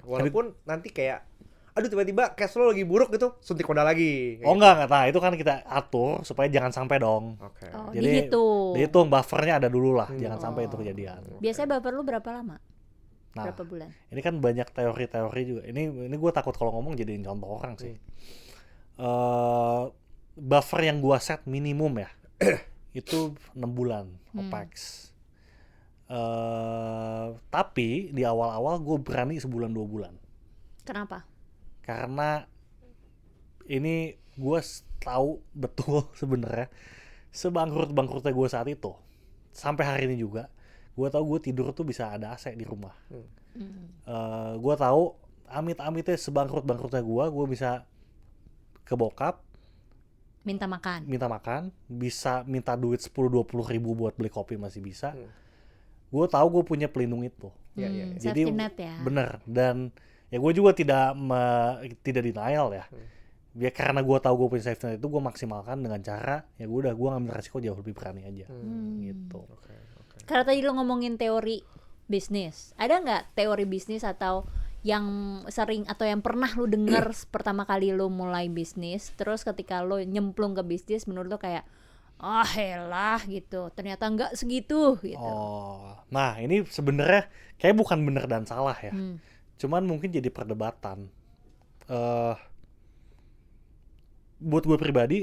Walaupun nanti kayak aduh tiba-tiba cash flow lagi buruk gitu, suntik modal lagi. Oh enggak, nah itu kan kita atur supaya jangan sampai dong. Oke. Oh, Jadi dihitung buffernya ada dulu lah, jangan sampai itu kejadian. Biasanya buffer lu berapa lama? Nah, Berapa bulan? ini kan banyak teori-teori juga. Ini gue takut kalau ngomong jadiin contoh orang sih. Buffer yang gue set minimum ya, itu 6 bulan OPEX. Tapi di awal-awal gue berani sebulan 2 bulan. Kenapa? Karena ini gue tahu betul sebenarnya sebangkrut-bangkrutnya gue saat itu. Sampai hari ini juga gue tahu gue tidur tuh bisa ada AC di rumah. Gue tahu amit-amitnya sebangkrut-bangkrutnya gue bisa ke bokap Minta makan, bisa minta duit 10-20 ribu buat beli kopi masih bisa. Gue tahu gue punya pelindung itu. Iya. Jadi safety net ya. bener, dan ya gue juga tidak denial ya. Ya karena gue tahu gue punya safety net itu, gue maksimalkan dengan cara ya gue ngambil resiko jauh lebih berani aja. Gitu. Karena tadi lo ngomongin teori bisnis, ada nggak teori bisnis atau yang sering atau yang pernah lo denger pertama kali lo mulai bisnis, terus ketika lo nyemplung ke bisnis menurut lo kayak helah gitu, ternyata nggak segitu gitu. Nah ini sebenarnya kayak bukan benar dan salah ya, cuman mungkin jadi perdebatan. Buat gue pribadi,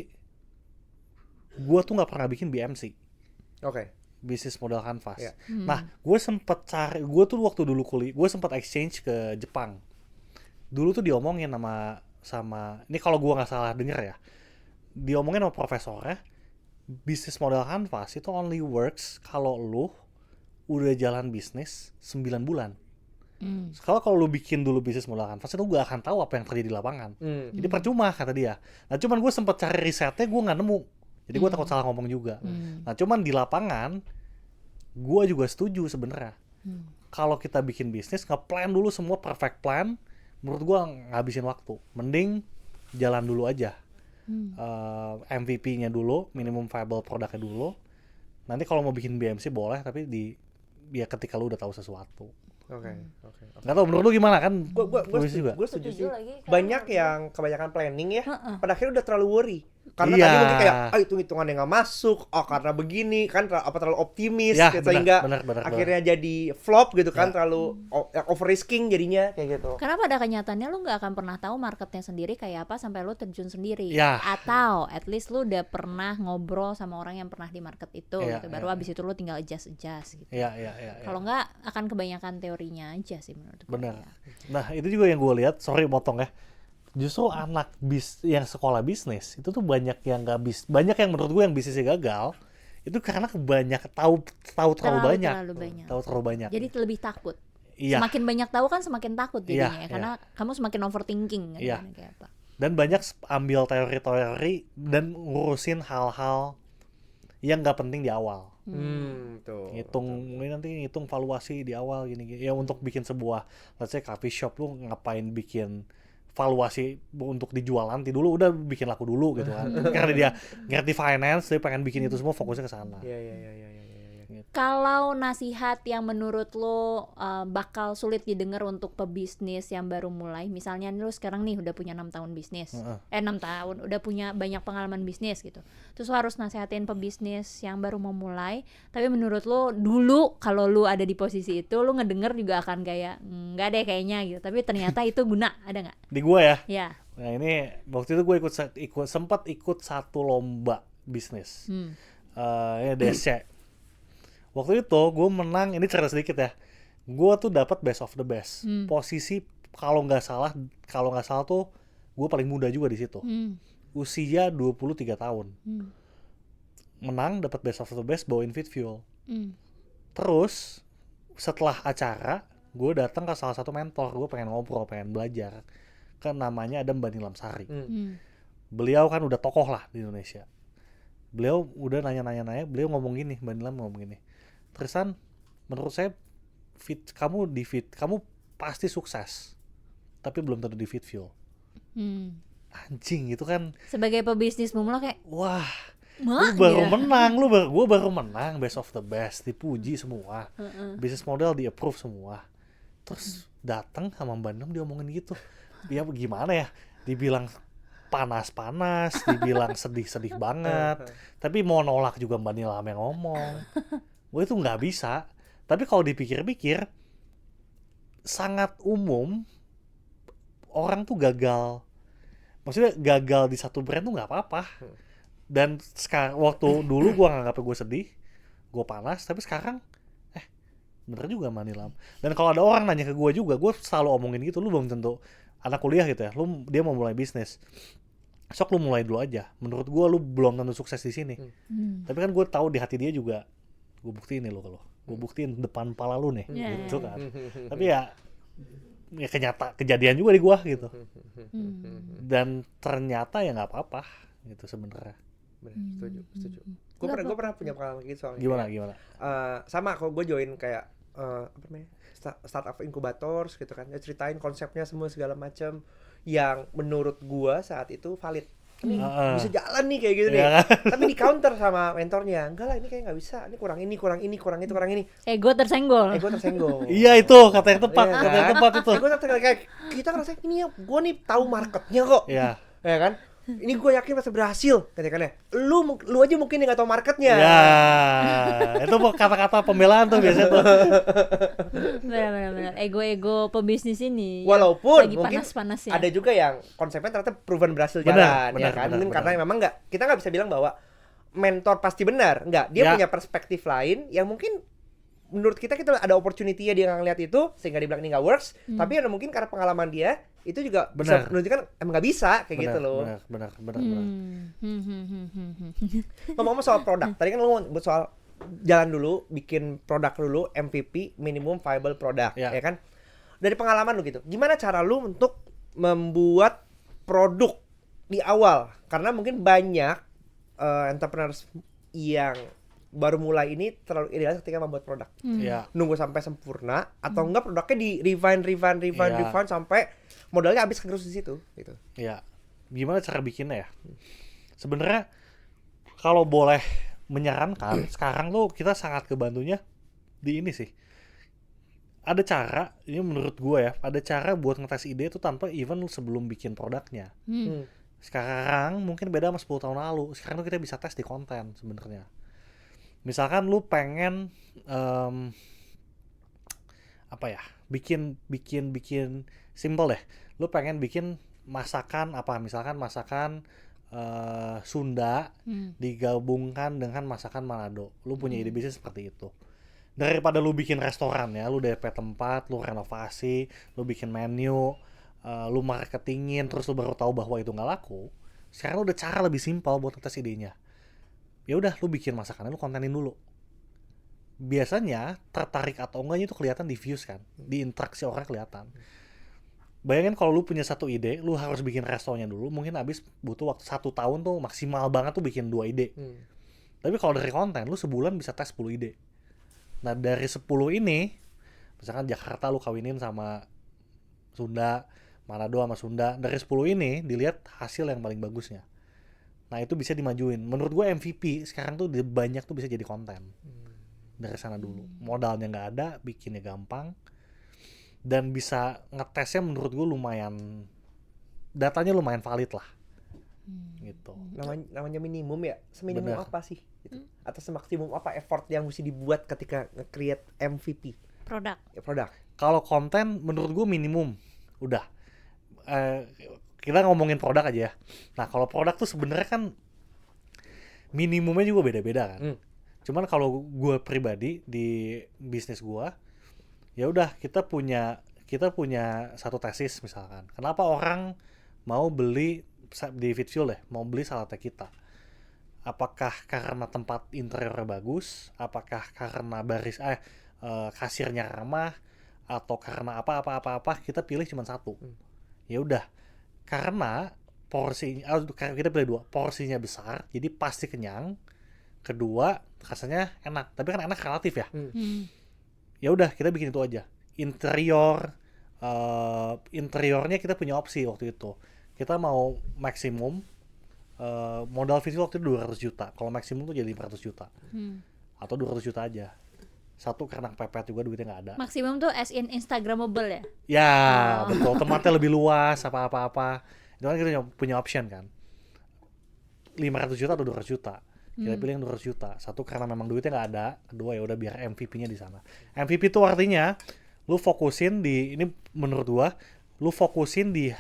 gue tuh nggak pernah bikin BMC. Oke. Bisnis modal kanvas. Yeah. Nah, gue sempet cari, gue tuh waktu dulu kuliah, gue sempet exchange ke Jepang. Dulu tuh diomongin sama ini kalau gue nggak salah denger ya, diomongin sama profesornya, bisnis modal kanvas itu only works kalau lu udah jalan bisnis 9 bulan. Kalau lu bikin dulu bisnis modal kanvas itu gak akan tahu apa yang terjadi di lapangan. Jadi percuma kata dia. Nah cuman gue sempet cari risetnya, gue nggak nemu. Jadi gue takut salah ngomong juga. Nah cuman di lapangan gue juga setuju sebenarnya. Kalau kita bikin bisnis, nge-plan dulu semua perfect plan, menurut gue ngabisin waktu. Mending jalan dulu aja. MVP-nya dulu, minimum viable productnya dulu. Nanti kalau mau bikin BMC boleh, tapi ketika lu udah tahu sesuatu. Oke. Nggak tahu menurut lu gimana kan? Gue setuju sih. Banyak yang kebanyakan planning ya, pada akhirnya udah terlalu worry. Karena Iya. tadi mungkin kayak, hitung-hitungannya nggak masuk, karena begini kan terlalu optimis, Ya, gitu, sehingga benar. akhirnya jadi flop gitu kan, terlalu over risking jadinya kayak gitu. Karena pada kenyataannya lu nggak akan pernah tahu marketnya sendiri kayak apa sampai lu terjun sendiri. Ya. Atau at least lu udah pernah ngobrol sama orang yang pernah di market itu Ya, gitu. Baru abis itu lu tinggal adjust gitu. Iya. Kalau nggak akan kebanyakan teorinya aja sih menurut gue. Benar. Nah itu juga yang gue lihat, sorry motong ya. Justru anak yang sekolah bisnis itu tuh banyak yang banyak yang menurut gue yang bisnisnya gagal itu karena tahu terlalu banyak. Jadi lebih takut. Iya. Semakin banyak tahu kan semakin takut jadinya, Iya, karena kamu semakin overthinking kan. Iya. Kayak apa. Dan banyak ambil teori-teori dan ngurusin hal-hal yang nggak penting di awal. Tuh. Ngitung valuasi di awal gini. Ya untuk bikin sebuah, let's say coffee shop, lu ngapain bikin valuasi untuk dijual nanti dulu, udah bikin laku dulu gitu kan. Karena dia ngerti finance, dia pengen bikin itu semua, fokusnya ke sana. Iya. Gitu. Kalau nasihat yang menurut lo bakal sulit didengar untuk pebisnis yang baru mulai, misalnya lo sekarang nih udah punya 6 tahun bisnis, 6 tahun udah punya banyak pengalaman bisnis gitu, terus lo harus nasihatin pebisnis yang baru mau mulai, tapi menurut lo dulu kalau lo ada di posisi itu, lo ngedenger juga akan kayak nggak deh kayaknya gitu, tapi ternyata itu guna, ada nggak? Di gue ya. Ya. Nah ini waktu itu gue sempat ikut satu lomba bisnis. Ya DC. Waktu itu gue menang, ini cerita sedikit ya. Gue tuh dapat best of the best. Posisi kalau nggak salah tuh gue paling muda juga di situ. Usia 23 tahun. Menang, dapat best of the best, bawain Fit Fuel. Terus setelah acara, gue datang ke salah satu mentor, gue pengen ngobrol, pengen belajar. Kan namanya ada Mbak Nilam Sari. Beliau kan udah tokoh lah di Indonesia. Beliau udah nanya, beliau ngomong gini, Mbak Nilam ngomong gini. Tristan, menurut saya kamu pasti sukses, tapi belum tentu di Fit Fuel. Anjing itu kan. Sebagai pebisnis pemula kayak, wah, lu baru menang, gue baru menang best of the best, dipuji semua, bisnis model di approve semua. Terus datang sama Mbak Nilam diomongin gitu, ya gimana ya? Dibilang panas-panas, dibilang sedih-sedih banget, tapi mau nolak juga Mbak Nilam yang ngomong. Gue itu nggak bisa. Tapi kalau dipikir-pikir, sangat umum orang tuh gagal. Maksudnya gagal di satu brand tuh nggak apa-apa. Dan sekarang waktu dulu gue nganggapnya gue sedih, gue panas, tapi sekarang bener juga Mbak Nilam. Dan kalau ada orang nanya ke gue juga, gue selalu omongin gitu, lu belum tentu anak kuliah gitu ya, dia mau mulai bisnis. Sok lu mulai dulu aja. Menurut gue lu belum tentu sukses di sini. Tapi kan gue tahu di hati dia juga, gue buktiin nih lo kalau, gue buktiin depan pala lu nih, gitu kan. Tapi ya kejadian juga di gue gitu. Dan ternyata ya nggak apa-apa gitu sebenarnya. Setuju. Gue pernah punya pengalaman gitu soalnya. Gimana? Sama kalau gue join kayak startup inkubator gitu kan, ya ceritain konsepnya semua segala macam yang menurut gue saat itu valid. Ini bisa jalan nih kayak gitu nih. Tapi di counter sama mentornya, enggak lah ini kayak nggak bisa, ini kurang ini. Ego tersenggol. Iya itu kata yang tepat, itu. Gue kayak kita ngerasa ini ya, gue nih tahu marketnya kok. Iya kan? Ini gue yakin pasti berhasil, katakannya. Lu aja mungkin nggak tahu marketnya. Ya, itu kata-kata pembelaan tuh biasanya tuh. Benar. Ego pebisnis ini. Walaupun lagi mungkin panas-panasnya. ada juga yang konsepnya ternyata proven berhasil jalan, ya kan? Mungkin karena memang kita nggak bisa bilang bahwa mentor pasti benar, nggak. Dia punya perspektif lain yang mungkin menurut kita ada opportunity-nya dia ngeliat itu sehingga dia bilang ini nggak works, tapi ada mungkin karena pengalaman dia itu juga bisa menunjukkan emang nggak bisa kayak gitu loh. Benar. Ngomong-ngomong soal produk, tadi kan lu ngomong soal jalan dulu, bikin produk dulu, MVP, minimum viable product, ya kan? Dari pengalaman lu gitu, gimana cara lu untuk membuat produk di awal? Karena mungkin banyak entrepreneurs yang baru mulai ini terlalu idealis ketika membuat produk. Nunggu sampai sempurna atau enggak produknya di refine sampai modalnya habis terus di situ gitu. Iya. Gimana cara bikinnya ya? Sebenarnya kalau boleh menyarankan sekarang tuh kita sangat kebantunya di ini sih. Ada cara, ini menurut gue ya, ada cara buat ngetes ide itu tanpa even sebelum bikin produknya. Sekarang mungkin beda sama 10 tahun lalu. Sekarang tuh kita bisa tes di konten sebenarnya. Misalkan lu pengen bikin simple deh. Lu pengen bikin masakan misalkan masakan Sunda digabungkan dengan masakan Manado. Lu punya ide bisnis seperti itu. Daripada lu bikin restoran ya, lu DP tempat, lu renovasi, lu bikin menu, lu marketingin, terus lu baru tahu bahwa itu nggak laku. Sekarang udah cara lebih simpel buat ngetes idenya. Ya udah lu bikin masakannya, lu kontenin dulu. Biasanya tertarik atau enggaknya itu kelihatan di views kan, di interaksi orang kelihatan. Bayangin kalau lu punya satu ide, lu harus bikin restonya dulu, mungkin habis butuh waktu 1 tahun tuh maksimal banget tuh bikin 2 ide. Tapi kalau dari konten, lu sebulan bisa tes 10 ide. Nah dari 10 ini, misalkan Jakarta lu kawinin sama Sunda, Manado sama Sunda, dari 10 ini dilihat hasil yang paling bagusnya. Nah itu bisa dimajuin. Menurut gue MVP sekarang tuh banyak tuh bisa jadi konten. dari sana dulu. Modalnya nggak ada, bikinnya gampang, dan bisa ngetesnya menurut gue lumayan, datanya lumayan valid lah. Gitu. Namanya minimum ya, seminimum Bener. apa sih gitu? Atau semaksimum apa effort yang mesti dibuat ketika nge-create MVP Produk. produk? Kalau konten menurut gue minimum udah. Kita ngomongin produk aja ya. Nah kalau produk tuh sebenarnya kan minimumnya juga beda-beda kan. Cuman kalau gue pribadi di bisnis gue, ya udah kita punya satu tesis misalkan. Kenapa orang mau beli di Fitfuel deh, mau beli salad kita? Apakah karena tempat interiornya bagus? Apakah karena kasirnya ramah? Atau karena apa? Kita pilih cuma satu. Ya udah, karena karena kita pilih dua, porsinya besar, jadi pasti kenyang. Kedua, rasanya enak. Tapi kan enak relatif ya. Ya udah, kita bikin itu aja. Interiornya kita punya opsi waktu itu. Kita mau maksimum modal visual waktu itu 200 juta. Kalau maksimum tuh jadi 500 juta. Atau 200 juta aja. Satu karena kepepet juga duitnya nggak ada. Maksimum tuh as in Instagramable ya? Ya, betul. Tempatnya lebih luas, apa-apa. Itu kan kita punya option kan. 500 juta atau 200 juta. Kita pilih yang 200 juta. Satu karena memang duitnya nggak ada. Kedua ya udah biar MVP-nya di sana. MVP itu artinya lu fokusin di, ini menurut gua, lu fokusin di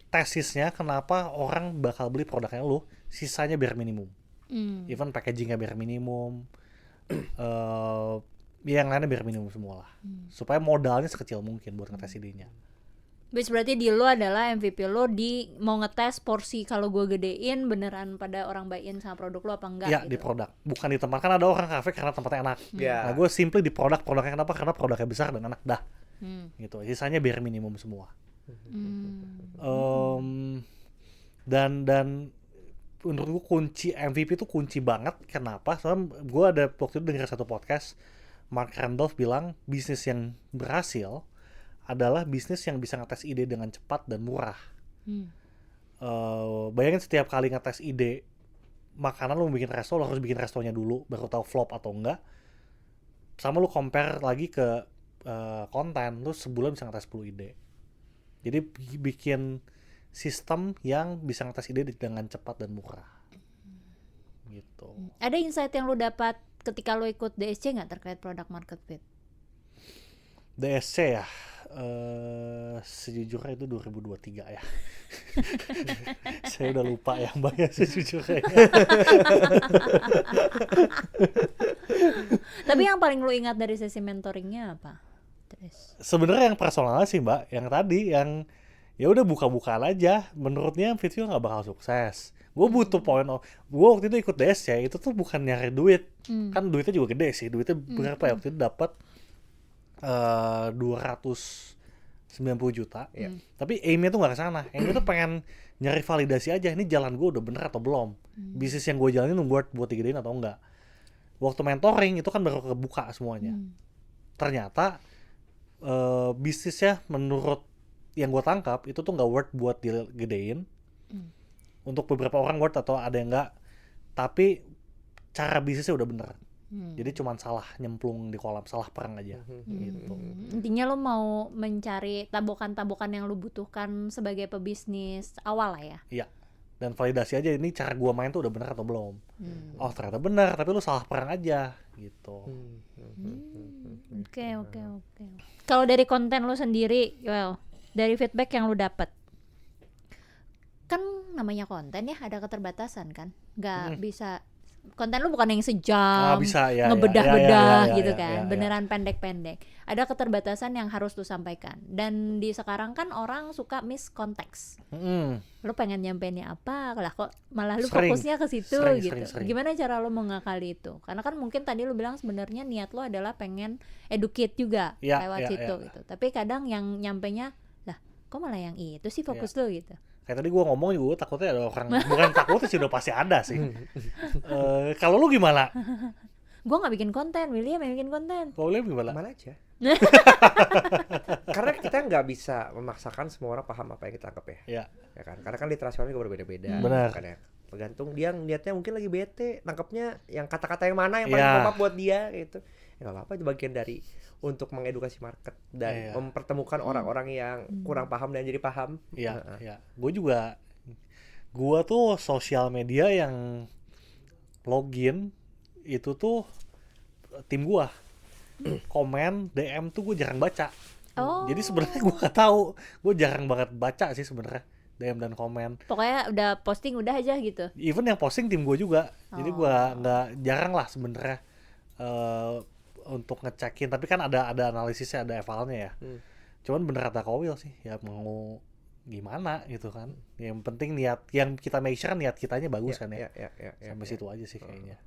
tesisnya kenapa orang bakal beli produknya lu. Sisanya biar minimum. Even packagingnya biar minimum. Yang lainnya biar minimum semua lah. Supaya modalnya sekecil mungkin buat ngetes idenya. Berarti di lo adalah MVP lo di mau ngetes porsi kalau gue gedein beneran pada orang buy-in sama produk lo apa enggak Ya gitu. di produk, bukan di tempat. Kan ada orang kafe karena tempatnya enak. Ya. Nah gue simply di produknya kenapa? Karena produknya besar dan enak dah. Gitu. Sisanya biar minimum semua. Dan menurut gue kunci MVP itu kunci banget. Kenapa? Soalnya gue ada waktu itu dengar satu podcast, Mark Randolph bilang bisnis yang berhasil adalah bisnis yang bisa ngetes ide dengan cepat dan murah. Bayangin setiap kali ngetes ide makanan, lu bikin resto, lu harus bikin restonya dulu baru tahu flop atau enggak. Sama lu compare lagi ke konten, lu sebulan bisa ngetes 10 ide. Jadi bikin sistem yang bisa ngetes ide dengan cepat dan murah. Gitu. Ada insight yang lo dapat ketika lo ikut DSC nggak terkait product market fit? DSC ya, sejujurnya itu 2023 ya. Saya udah lupa ya Mbak ya sejujurnya. Tapi yang paling lo ingat dari sesi mentoringnya apa? Sebenarnya yang personal sih Mbak, yang tadi yang ya udah buka-bukaan aja. Menurutnya video nggak bakal sukses. Gue butuh gue waktu itu ikut DSC itu tuh bukan nyari duit, kan duitnya juga gede sih. Duitnya berapa ya waktu itu dapat 290 juta. Tapi aimnya tuh nggak ke sana. Aimnya tuh pengen nyari validasi aja, ini jalan gue udah bener atau belum, bisnis yang gue jalanin buat digedein atau enggak. Waktu mentoring itu kan baru kebuka semuanya. Ternyata bisnisnya menurut yang gue tangkap itu tuh nggak worth buat digedein. Untuk beberapa orang worth atau ada yang enggak, tapi cara bisnisnya udah bener. Jadi cuman salah nyemplung di kolam, salah perang aja. Gitu. Intinya lo mau mencari tabokan-tabokan yang lo butuhkan sebagai pebisnis awal lah ya. Iya. Dan validasi aja ini cara gua main tuh udah bener atau belum. Oh ternyata bener, tapi lu salah perang aja gitu. Oke. Kalau dari konten lo sendiri, dari feedback yang lo dapet, kan namanya konten ya ada keterbatasan kan, nggak bisa. Konten lu bukan yang sejam Bisa, ya, ngebedah-bedah ya, gitu ya, kan, ya. beneran pendek-pendek. Ada keterbatasan yang harus lu sampaikan. Dan di sekarang kan orang suka miss konteks. Lu pengen nyampeinnya apa, lah kok malah lu fokusnya ke situ gitu. Sering. Gimana cara lu mengakali itu? Karena kan mungkin tadi lu bilang sebenarnya niat lu adalah pengen educate juga lewat situ gitu. Tapi kadang yang nyampenya, lah kok malah yang itu sih fokus lu gitu. Kayak tadi gue ngomong juga takutnya ada orang, bukan takutnya sih udah pasti ada sih. Kalau lu gimana? Gue nggak bikin konten, William yang bikin konten. Kalau William gimana? Mana aja. Karena kita nggak bisa memaksakan semua orang paham apa yang kita anggap ya. Ya kan? Karena kan literasi orang juga berbeda-beda. Benar. Kan ya? Tergantung dia ngeliatnya mungkin lagi bete, nangkepnya yang kata-kata yang mana yang paling pop up buat dia gitu. Ya nggak apa-apa, itu bagian dari untuk mengedukasi market dan Iya. mempertemukan orang-orang yang kurang paham dan jadi paham. Iya, Heeh. iya. Gue tuh sosial media yang login itu tuh tim gua. Komen, DM tuh gue jarang baca. Oh. Jadi sebenarnya gue gak tahu, gue jarang banget baca sih sebenarnya DM dan komen. Pokoknya udah posting udah aja gitu. Even yang posting tim gue juga. Jadi gue Oh. nggak jarang lah sebenarnya untuk ngecekin. Tapi kan ada analisisnya, ada evalnya ya. Cuman bener kata Kowil sih, ya mau gimana gitu kan. Yang penting niat, yang kita make sure niat kitanya bagus kan ya. Sampai situ aja sih kayaknya.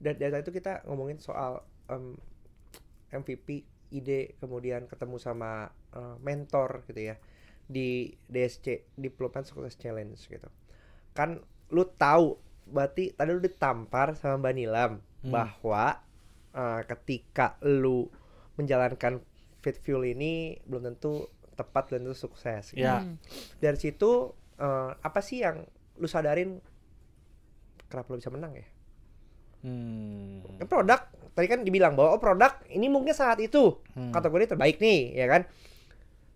Dan dari itu kita ngomongin soal MVP, ide, kemudian ketemu sama mentor gitu ya di DSC, Development Success Challenge gitu. Kan lu tahu, berarti tadi lu ditampar sama Mbak Nilam bahwa ketika lu menjalankan Fit Fuel ini belum tentu tepat, belum tentu sukses gitu. Ya. Dari situ apa sih yang lu sadarin kenapa lu bisa menang ya? Kan produk tadi kan dibilang bahwa produk ini mungkin saat itu kategori terbaik nih, ya kan?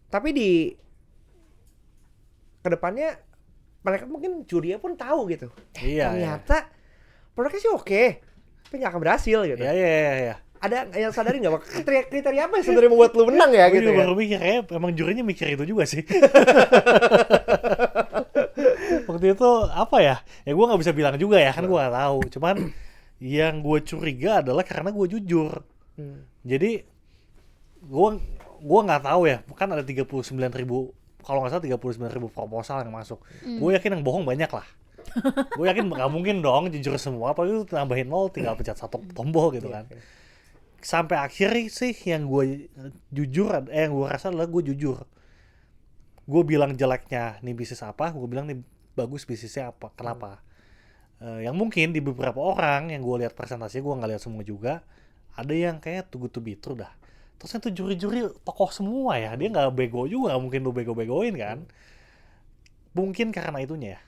Tapi di kedepannya mereka mungkin jurinya pun tahu gitu. Iya. Ternyata produknya sih oke, tapi nggak akan berhasil gitu. Iya. Ada yang sadarin nggak? Kriteria apa yang sebenarnya membuat lu menang ya Gue gitu juga ya? baru mikir, kayak emang jurinya mikir itu juga sih. Waktu itu apa ya? Ya gue nggak bisa bilang juga ya, kan gue nggak tahu. Cuman yang gue curiga adalah karena gue jujur. Jadi gue nggak tahu ya, kan ada 39.000, kalau nggak salah 39.000 proposal yang masuk. Gue yakin yang bohong banyak lah. Gue yakin nggak mungkin dong jujur semua, apalagi itu nambahin 0 tinggal pencet satu tombol gitu kan. Sampai akhirnya sih yang gue jujur, yang gue rasa adalah gue jujur. Gue bilang jeleknya nih bisnis apa, gue bilang nih bagus bisnisnya apa, kenapa. Yang mungkin di beberapa orang yang gue lihat presentasinya, gue nggak lihat semua juga, ada yang kayak too good to be true dah. Terus itu juri-juri tokoh semua ya, dia nggak bego juga, nggak mungkin lu bego-begoin kan. Mungkin karena itunya ya.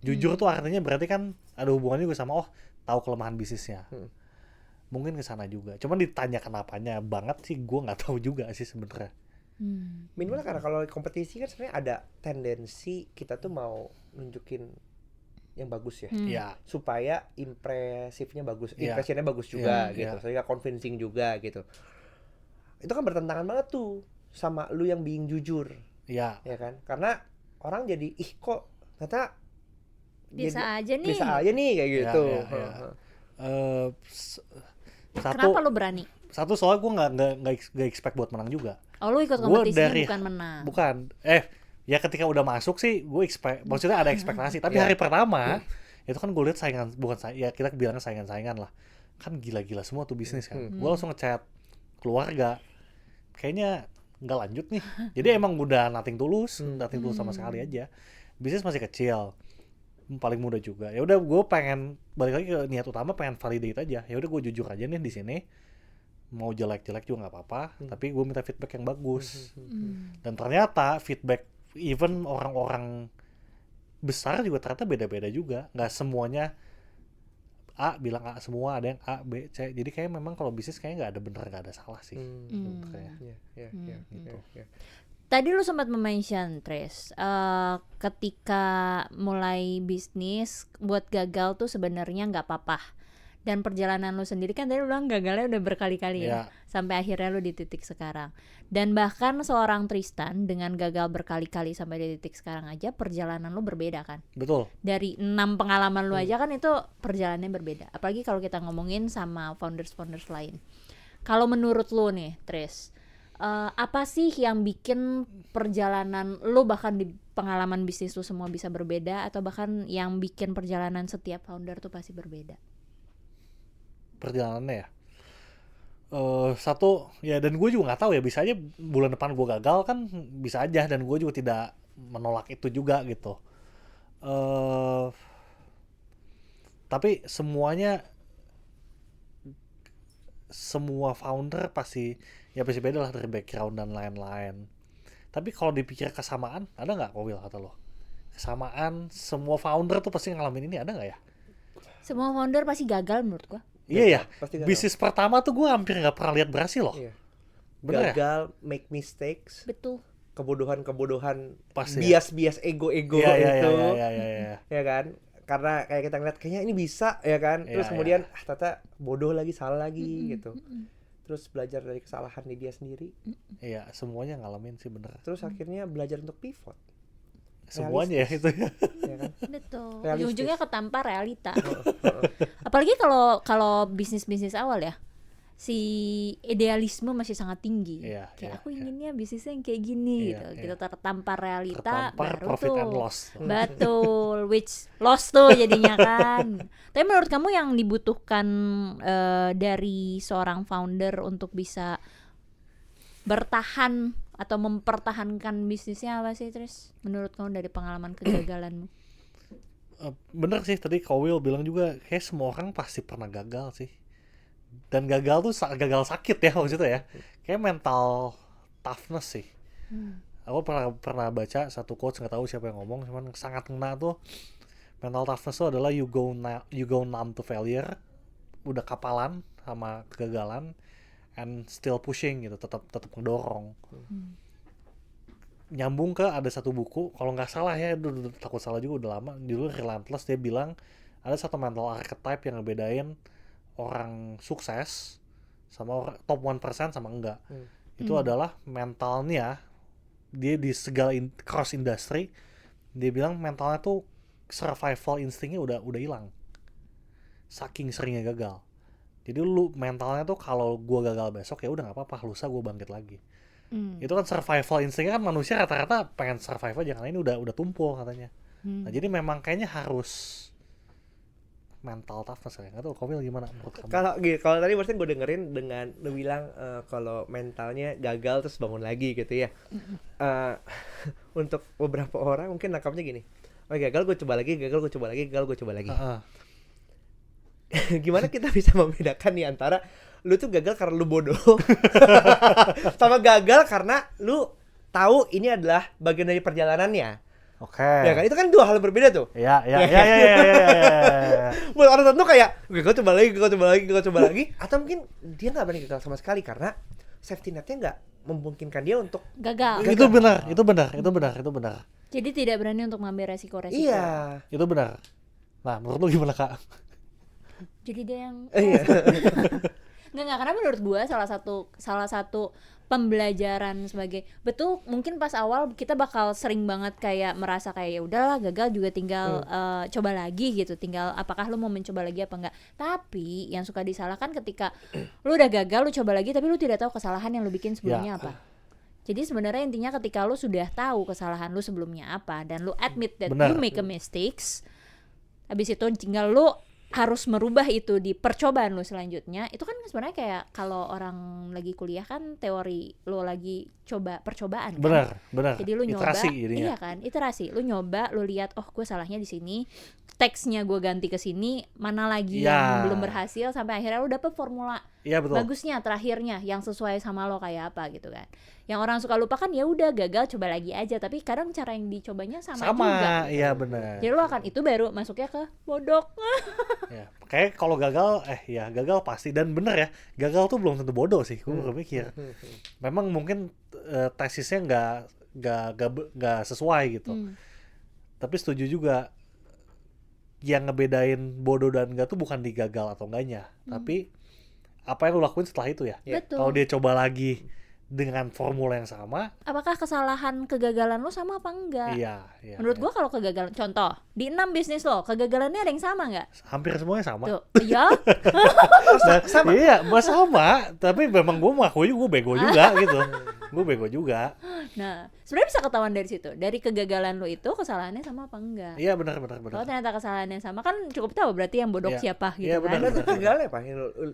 Jujur tuh artinya berarti kan ada hubungannya juga sama tahu kelemahan bisnisnya. Mungkin kesana juga. Cuman ditanya kenapanya banget sih, gue nggak tahu juga sih sebenarnya. Minimal karena kalau kompetisi kan sebenarnya ada tendensi kita tuh mau nunjukin yang bagus ya. Iya. Supaya impresifnya bagus, Iya. impressionnya bagus juga Iya, gitu, iya. sehingga convincing juga gitu. Itu kan bertentangan banget tuh sama lu yang being jujur, Iya. ya kan? Karena orang jadi kok ternyata Bisa aja nih. bisa aja nih kayak Iya, gitu. iya. Kenapa lu berani? Satu soalnya gue nggak expect buat menang juga. Oh, lu ikut Gua kompetisinya dari- bukan menang. Bukan. Ya ketika udah masuk sih gue expect, maksudnya ada ekspektasi. Tapi Iya. hari pertama itu kan gue lihat saingan, ya kita bilangnya saingan-saingan lah. Kan gila-gila semua tuh bisnis kan. Gue langsung ngechat keluarga, kayaknya nggak lanjut nih. Jadi emang udah nothing tulus sama sekali aja. Bisnis masih kecil, paling muda juga. Ya udah gue pengen balik lagi ke niat utama, pengen validate aja. Ya udah gue jujur aja nih di sini. Mau jelek-jelek juga nggak apa-apa, tapi gue minta feedback yang bagus. Dan ternyata feedback even orang-orang besar juga ternyata beda-beda juga. Nggak semuanya A bilang A semua, ada yang A, B, C. Jadi kayak memang kalau bisnis kayaknya nggak ada bener, nggak ada salah sih. Sebenarnya. Gitu. Tadi lu sempat mention Trace, ketika mulai bisnis buat gagal tuh sebenarnya nggak apa-apa. Dan perjalanan lu sendiri kan tadi lu bilang gagalnya udah berkali-kali ya, sampai akhirnya lu di titik sekarang. Dan bahkan seorang Tristan dengan gagal berkali-kali sampai di titik sekarang aja, perjalanan lu berbeda kan. Betul. Dari 6 pengalaman lu aja kan itu perjalanannya berbeda. Apalagi kalau kita ngomongin sama founders-founders lain. Kalau menurut lu nih, Tris, apa sih yang bikin perjalanan lu bahkan di pengalaman bisnis lu semua bisa berbeda, atau bahkan yang bikin perjalanan setiap founder tuh pasti berbeda? Perjalanannya ya. Satu ya, dan gue juga nggak tahu ya, bisa aja bulan depan gue gagal kan, bisa aja, dan gue juga tidak menolak itu juga gitu. Tapi semua founder pasti beda lah dari background dan lain-lain. Tapi kalau dipikir kesamaan, ada nggak Will kata lo? Kesamaan semua founder tuh pasti ngalamin ini, ada nggak ya? Semua founder pasti gagal menurut gua. Iya ya. Pasti gagal. Bisnis pertama tuh gue hampir nggak pernah lihat berhasil loh. Iya. Bener ya? Gagal, make mistakes, Betul. kebodohan-kebodohan, Pasti ya. bias-bias ego-ego Iya, iya, itu, iya, iya, iya. ya kan? Karena kayak kita ngeliat kayaknya ini bisa, ya kan? Terus Iya, kemudian ternyata bodoh lagi, salah lagi gitu. Terus belajar dari kesalahan di dia sendiri. Iya, semuanya ngalamin sih bener. Terus akhirnya belajar untuk pivot, Semuanya ya itu ya. ya kan? Betul. Realistis. Ujung-ujungnya ketampar realita. Apalagi kalau bisnis awal ya, si idealisme masih sangat tinggi. Iya, Kayak iya, aku iya. inginnya bisnisnya yang kayak gini Iya, gitu. iya. Kita tertampar realita, Tertampar baru profit tuh. and loss. Betul, which loss tuh jadinya kan. Tapi menurut kamu yang dibutuhkan dari seorang founder untuk bisa bertahan atau mempertahankan bisnisnya apa sih, Tris? Menurut kamu dari pengalaman kegagalanmu? Bener sih tadi Kowil bilang juga kayak semua orang pasti pernah gagal sih. Dan gagal tuh gagal sakit ya maksudnya ya. Kayak mental toughness sih. Aku pernah baca satu quotes, nggak tahu siapa yang ngomong, cuman sangat ngena tuh. Mental toughness tuh adalah you go numb to failure, udah kapalan sama kegagalan, and still pushing gitu, tetap ngedorong. Nyambung ke ada satu buku, kalau nggak salah ya, takut salah juga udah lama, dulu Relentless, dia bilang ada satu mental archetype yang ngebedain orang sukses sama orang top 1% sama enggak. Itu adalah mentalnya, dia di segala cross industry, dia bilang mentalnya tuh survival instingnya udah hilang, saking seringnya gagal. Jadi lu mentalnya tuh kalau gua gagal besok ya udah nggak apa-apa, lusa gua bangkit lagi. Itu kan survival instingnya kan, manusia rata-rata pengen survive aja karena ini udah tumpul katanya. Nah jadi memang kayaknya harus mental toughness ya. Nggak tahu Komil gimana menurut kamu? Kalau tadi barusan gue dengerin dengan lu bilang kalau mentalnya gagal terus bangun lagi gitu ya. Untuk beberapa orang mungkin nangkapnya gini. Oh gagal gue coba lagi, gagal gue coba lagi, gagal gue coba lagi. Gimana kita bisa membedakan nih antara lu tuh gagal karena lu bodoh sama gagal karena lu tahu ini adalah bagian dari perjalanannya. Oke. Ya kan, itu kan dua hal berbeda tuh. Iya. Buat orang tertentu kayak gagal coba lagi, atau mungkin dia nggak berani gagal sama sekali karena safety netnya nggak memungkinkan dia untuk Gagal. Itu benar. Jadi tidak berani untuk mengambil resiko-resiko. Iya. Itu benar. Nah, menurut lu gimana, Kak? Jadi dia yang Iya. Nggak, karena menurut gua salah satu pembelajaran sebagai betul, mungkin pas awal kita bakal sering banget kayak merasa kayak ya udahlah gagal juga tinggal coba lagi gitu, tinggal apakah lu mau mencoba lagi apa enggak. Tapi yang suka disalahkan ketika lu udah gagal, lu coba lagi tapi lu tidak tahu kesalahan yang lu bikin sebelumnya apa. Jadi sebenarnya intinya ketika lu sudah tahu kesalahan lu sebelumnya apa dan lu admit that you make a mistakes, habis itu tinggal lu harus merubah itu di percobaan lo selanjutnya. Itu kan sebenarnya kayak kalau orang lagi kuliah kan teori lo lagi coba percobaan kan? Benar. Jadi lo nyoba, iterasi jadinya. iya kan, iterasi. Lo nyoba, lo lihat, oh gue salahnya di sini, teksnya gue ganti ke sini, mana lagi yang belum berhasil, sampai akhirnya lo dapet formula bagusnya terakhirnya yang sesuai sama lo kayak apa gitu kan. Yang orang suka lupa kan ya udah gagal coba lagi aja, tapi kadang cara yang dicobanya sama juga. Iya benar. Jadi lo akan itu baru masuknya ke bodok. Ya, kayak kalau gagal gagal pasti, dan bener ya, gagal tuh belum tentu bodoh sih, gue berpikir. Memang mungkin tesisnya nggak sesuai gitu. Tapi setuju juga, yang ngebedain bodoh dan enggak tuh bukan di gagal atau enggaknya, tapi apa yang lo lakuin setelah itu ya. Betul. Kalau dia coba lagi dengan formula yang sama, apakah kesalahan kegagalan lo sama apa enggak? Iya. Menurut gua kalau kegagalan, contoh di 6 bisnis lo, kegagalannya ada yang sama nggak? Hampir semuanya sama. Tuh, iya. Sama. Iya, sama. Tapi memang gue mengakui gue bego juga gitu. Gue bego juga. Nah, sebenarnya bisa ketahuan dari situ. Dari kegagalan lo itu kesalahannya sama apa enggak? Iya benar. Kalau ternyata kesalahannya sama kan cukup tahu berarti yang bodok siapa gitu Iya, kan? benar. Itu gagalnya apa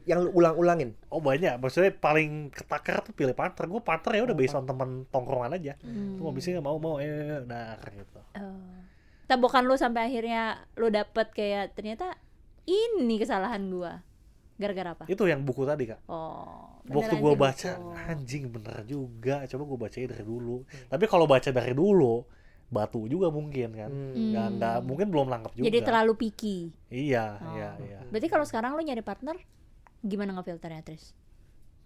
yang lu ulang-ulangin? Oh banyak. Maksudnya paling ketakar tuh pilih partner. Gue partner ya udah based on teman tongkrongan aja. Mau bisa nggak mau udah gitu. Tabokan lo sampai akhirnya lo dapet kayak ternyata ini kesalahan gua. Gara-gara apa? Itu yang buku tadi, Kak. Oh. Waktu gue baca, anjing bener juga. Coba gue bacain dari dulu. Tapi kalau baca dari dulu, batu juga mungkin kan. Nggak mungkin belum nangkep juga. Jadi terlalu picky. Iya. Berarti kalau sekarang lo nyari partner, Gimana ngefilternya, Tris?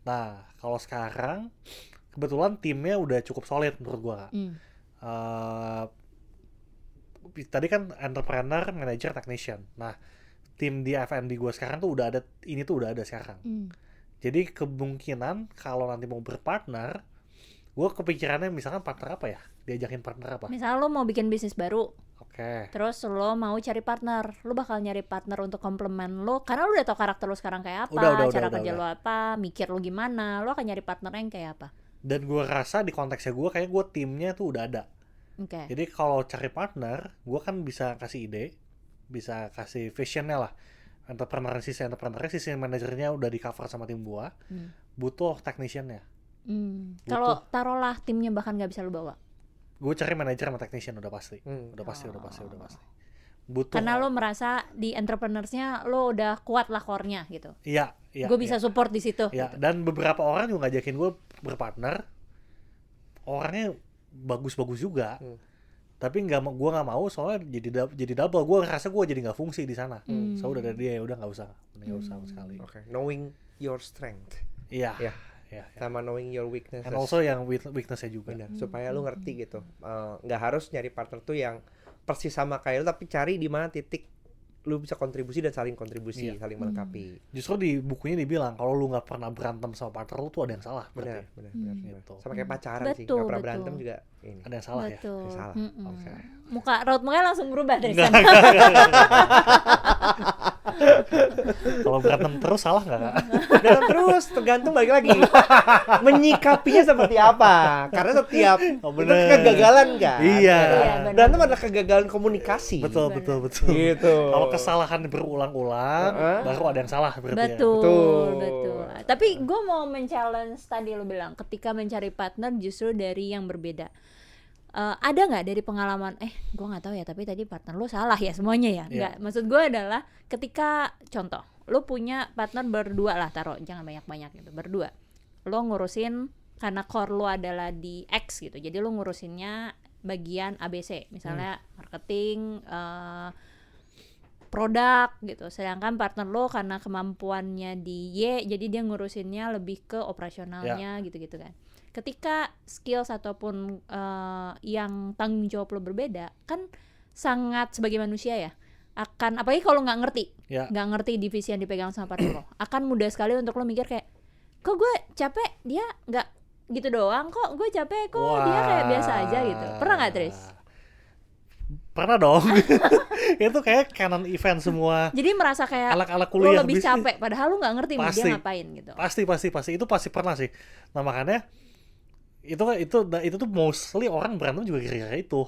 Nah, kalau sekarang kebetulan timnya udah cukup solid menurut gua, Kak. Eh, tadi kan entrepreneur, manager, technician. Nah, tim di F&B gua sekarang tuh udah ada sekarang. Jadi kemungkinan kalau nanti mau berpartner, gua kepikirannya misalkan partner apa ya? Diajakin partner apa? Misal lo mau bikin bisnis baru, Oke. terus lo mau cari partner, lo bakal nyari partner untuk komplement lo, karena lo udah tau karakter lo sekarang kayak apa, cara kerja lo apa, mikir lo gimana, lo akan nyari partner yang kayak apa. Dan gua rasa di konteksnya gua kayak gua timnya tuh udah ada. Oke. Jadi kalau cari partner, gua kan bisa kasih ide, bisa kasih visionnya lah. Sisi manajernya udah di cover sama tim gua, butuh techniciannya. Kalau taruhlah timnya bahkan nggak bisa lo bawa, Gue cari manajer sama technician udah pasti. Udah pasti. Butuh. karena lo merasa di entrepreneursnya lo udah kuat lah core-nya gitu. Iya. Gue bisa support di situ. Iya, Gitu. dan beberapa orang juga ngajakin gue berpartner. Orangnya bagus-bagus juga. Tapi gue nggak mau soalnya jadi double. Gue ngerasa gue jadi nggak fungsi di sana. So udah ada dia, udah nggak usah sama sekali. Oke, knowing your strength. Iya. Ya. Sama knowing your weaknesses. And also yang weakness-nya juga. Benar, supaya lu ngerti gitu. Nggak harus nyari partner tuh yang persis sama kayak lu, tapi cari di mana titik lu bisa kontribusi dan saling kontribusi, saling melengkapi. Justru di bukunya dibilang kalau lu nggak pernah berantem sama partner lu tuh ada yang salah. Benar. Gitu. Sama kayak pacaran sih, Betul, nggak pernah betul. berantem juga ini. Ada yang salah ya. Betul. Ada salah. Oke. Raut mukanya langsung berubah dari sana. Kalau berantem terus salah nggak, Kak? Dan terus tergantung balik lagi menyikapinya seperti apa, karena setiap itu bener. kegagalan kan. Iya. benar. Berantem adalah kegagalan komunikasi. Betul. Gitu. Kalau kesalahan berulang-ulang, baru ada yang salah berarti. Betul. Tapi gue mau men-challenge tadi lo bilang ketika mencari partner justru dari yang berbeda. Ada nggak dari pengalaman? Gue nggak tahu ya. Tapi tadi partner lo salah ya semuanya ya. Nggak. Maksud gue adalah ketika contoh lo punya partner berdua lah, taruh jangan banyak-banyak gitu, berdua. Lo ngurusin karena core lo adalah di X gitu. Jadi lo ngurusinnya bagian ABC, misalnya marketing, produk gitu. Sedangkan partner lo karena kemampuannya di Y, jadi dia ngurusinnya lebih ke operasionalnya gitu-gitu kan. Ketika skills ataupun yang tanggung jawab lo berbeda, kan sangat sebagai manusia ya, akan apalagi kalau nggak ngerti divisi yang dipegang sama partner lo, akan mudah sekali untuk lo mikir kayak, kok gue capek, dia nggak gitu doang, kok gue capek, kok dia kayak biasa aja gitu. Pernah nggak, Tris? Pernah dong. Itu kayak canon event semua. Jadi merasa kayak Anak-anak lo kuliah lebih bisnis. capek, padahal lo nggak ngerti nih dia ngapain gitu. Pasti itu pasti pernah sih. Nah makanya itu tuh mostly orang berantem juga gara-gara itu.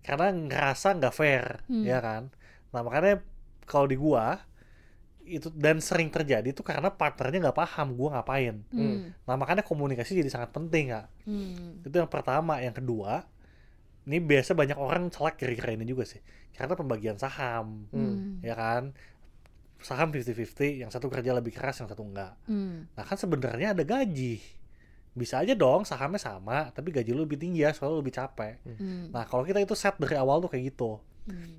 Karena ngerasa nggak fair, ya kan. Nah makanya kalau di gua itu dan sering terjadi itu karena partnernya nggak paham gua ngapain. Nah makanya komunikasi jadi sangat penting, Kak. Itu yang pertama. Yang kedua, ini biasa banyak orang celak gara-gara ini juga sih, karena pembagian saham, ya kan, saham 50-50, yang satu kerja lebih keras, yang satu enggak. Nah kan sebenarnya ada gaji, bisa aja dong sahamnya sama, tapi gaji lu lebih tinggi ya, soalnya lu lebih capek. Nah kalau kita itu set dari awal tuh kayak gitu.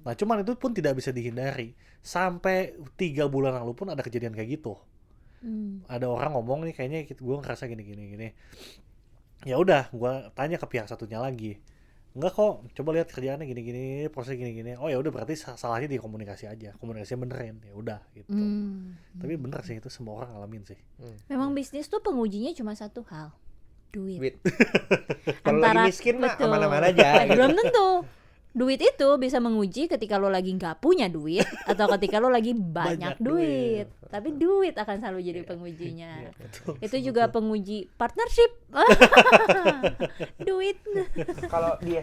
Nah cuman itu pun tidak bisa dihindari, sampai 3 bulan lalu pun ada kejadian kayak gitu. Ada orang ngomong nih, kayaknya gue ngerasa gini. Ya udah, gue tanya ke pihak satunya lagi. Enggak kok, coba lihat kerjaannya gini-gini, proses gini-gini. Oh ya udah, berarti salahnya di komunikasi aja. Komunikasinya benerin, ya udah gitu. Tapi bener sih, itu semua orang ngalamin sih. Memang bisnis tuh pengujinya cuma satu hal, duit. Kalau lagi miskin mah betul. aman-aman aja. Belum tentu. Duit itu bisa menguji ketika lo lagi nggak punya duit atau ketika lo lagi banyak duit. Tapi duit akan selalu jadi pengujinya. Itu juga penguji partnership. Duit. Kalau di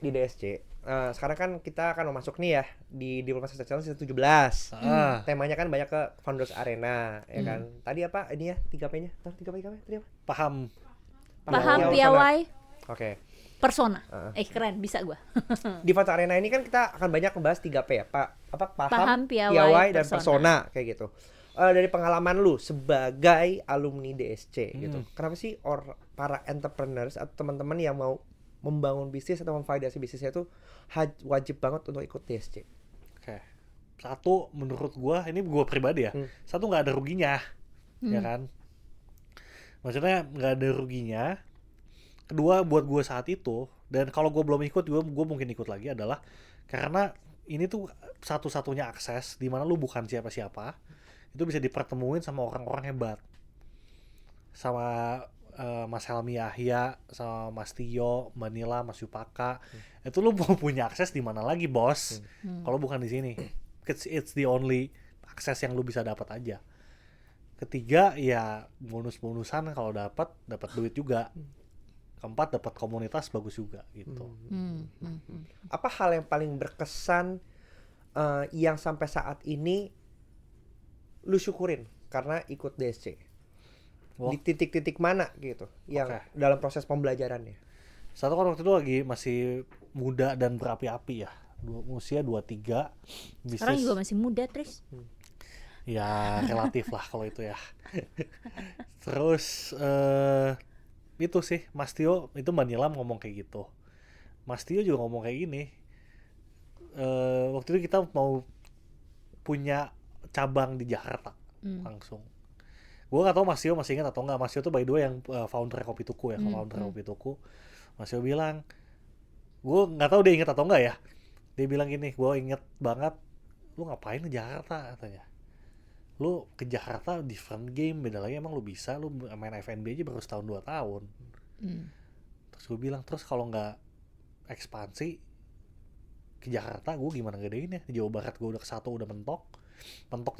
DSC, sekarang kan kita akan masuk nih ya di Diplomasi Challenge season 17. Temanya kan banyak ke Founders Arena, ya kan. Tadi apa ini ya 3P-nya? 3P tadi apa? Paham Piawai. Oke. Persona. Keren, bisa gua. Di Founders Arena ini kan kita akan banyak membahas 3P ya, Paham, piawai, piawai dan persona. persona kayak gitu. Dari pengalaman lu sebagai alumni DSC gitu, kenapa sih para entrepreneurs atau teman-teman yang mau membangun bisnis atau memvalidasi bisnisnya itu wajib banget untuk ikut DSC? Oke. satu menurut gue, ini gue pribadi ya, satu nggak ada ruginya, ya kan? Maksudnya nggak ada ruginya. Kedua buat gue saat itu, dan kalau gue belum ikut, gue mungkin ikut lagi adalah karena ini tuh satu-satunya akses di mana lu bukan siapa-siapa, itu bisa dipertemuin sama orang-orang hebat, sama Mas Helmi Yahya, sama Mas Tio, Mbak Nila, Mas Yupaka. Itu lu mau punya akses di mana lagi, bos? Kalau bukan di sini. It's the only akses yang lu bisa dapat aja. Ketiga, ya bonus-bonusan kalau dapat duit juga. Keempat, dapat komunitas bagus juga gitu. Apa hal yang paling berkesan yang sampai saat ini lu syukurin karena ikut DSC? Di titik-titik mana gitu yang dalam proses pembelajarannya? Satu kan waktu itu lagi masih muda dan berapi-api ya. Usia 23. Sekarang juga masih muda, Tris. Ya relatif lah kalau itu ya. Terus itu sih Mas Tio, itu Mbak Nilam ngomong kayak gitu. Mas Tio juga ngomong kayak gini. Waktu itu kita mau punya cabang di Jakarta langsung. Gue gak tau Mas Tio masih ingat atau enggak. Mas Tio tuh by the way yang founder Kopi Tuku ya, founder Kopi Tuku. Mas Tio bilang, gue gak tahu dia ingat atau enggak ya. Dia bilang gini, gue inget banget, lu ngapain ke Jakarta katanya. Lu ke Jakarta different game, beda lagi emang lu bisa, lu main FNB aja baru setahun 2 tahun. Terus gue bilang, terus kalau gak ekspansi ke Jakarta, gue gimana gedein ya. Di Jawa Barat gue udah ke-1 udah mentok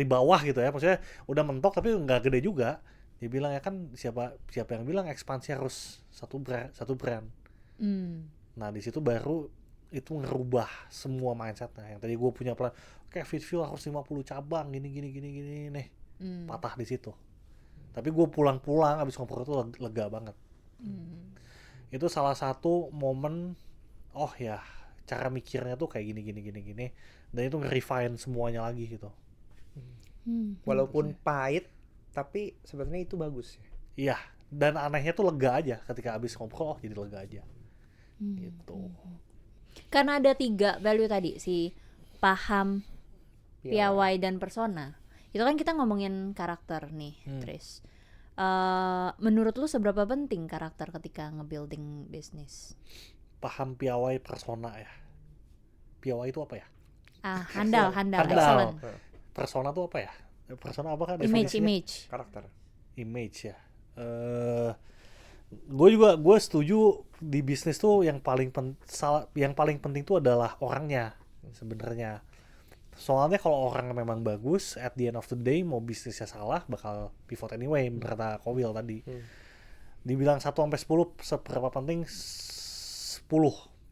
di bawah gitu ya, maksudnya udah mentok tapi nggak gede juga. Dia bilang ya kan siapa yang bilang ekspansi harus satu brand. Nah di situ baru itu ngerubah semua mindsetnya. Yang tadi gue punya plan kayak Fitfuel harus 50 cabang gini nih, patah di situ. Tapi gue pulang abis ngobrol itu lega banget. Itu salah satu momen, oh ya cara mikirnya tuh kayak gini, dan itu nge-refine semuanya lagi gitu. Walaupun pahit, tapi sebenarnya itu bagus ya. Iya, dan anehnya tuh lega aja ketika abis ngobrol, oh jadi lega aja. Gitu. Karena ada 3 value tadi, si paham, piawai, dan persona. Itu kan kita ngomongin karakter nih, Tris. Menurut lu seberapa penting karakter ketika nge-building bisnis? Paham, piawai, persona ya. Piawai itu apa ya? Handal, excellent. Persona tuh apa ya? Persona apa kan? Image. Karakter. Image ya. Gue setuju di bisnis tuh yang paling penting tuh adalah orangnya sebenarnya. Soalnya kalau orang memang bagus, at the end of the day mau bisnisnya salah bakal pivot anyway, menurut kata Kowil tadi. Dibilang 1-10 seberapa penting? 10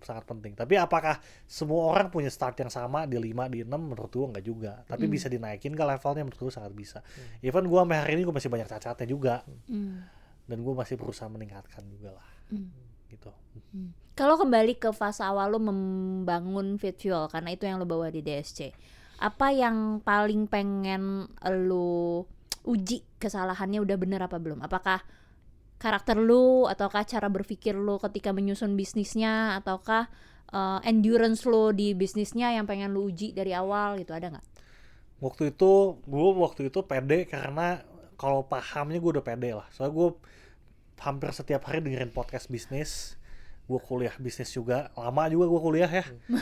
sangat penting. Tapi apakah semua orang punya start yang sama di 5, di 6? Menurut gue enggak juga. Tapi bisa dinaikin ke levelnya, menurut gue sangat bisa. Even gue sampai hari ini gue masih banyak cacatnya juga. Dan gue masih berusaha meningkatkan juga lah. Gitu. Kalau kembali ke fase awal lo membangun Fitfuel, karena itu yang lo bawa di DSC, apa yang paling pengen lo uji kesalahannya udah bener apa belum? Apakah karakter lu, ataukah cara berpikir lu ketika menyusun bisnisnya, ataukah endurance lu di bisnisnya yang pengen lu uji dari awal gitu, ada nggak? Waktu itu pede karena kalau pahamnya gue udah pede lah. Soalnya gue hampir setiap hari dengerin podcast bisnis. Gue kuliah bisnis juga, lama juga gue kuliah ya. 5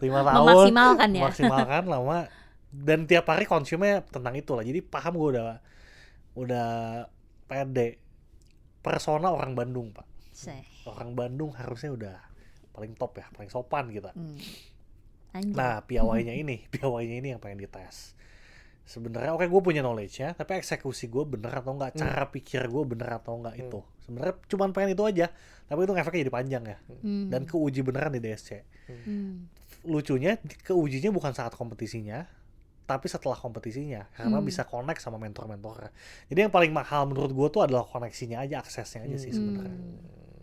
tahun. Memaksimalkan lama. Dan tiap hari konsumnya tentang itu lah. Jadi paham gue udah pede. Persona orang Bandung, Pak. Orang Bandung harusnya udah paling top ya, paling sopan gitu. Nah, piawainya ini yang pengen dites. Sebenarnya oke, gue punya knowledge-nya, tapi eksekusi gue bener atau enggak, cara pikir gue bener atau enggak itu. Sebenarnya cuman pengen itu aja, tapi itu efeknya jadi panjang ya. Dan keuji beneran di DSC. Lucunya keujinya bukan saat kompetisinya, tapi setelah kompetisinya, karena bisa connect sama mentor-mentornya. Jadi yang paling mahal menurut gue tuh adalah koneksinya aja, aksesnya aja sih sebenarnya.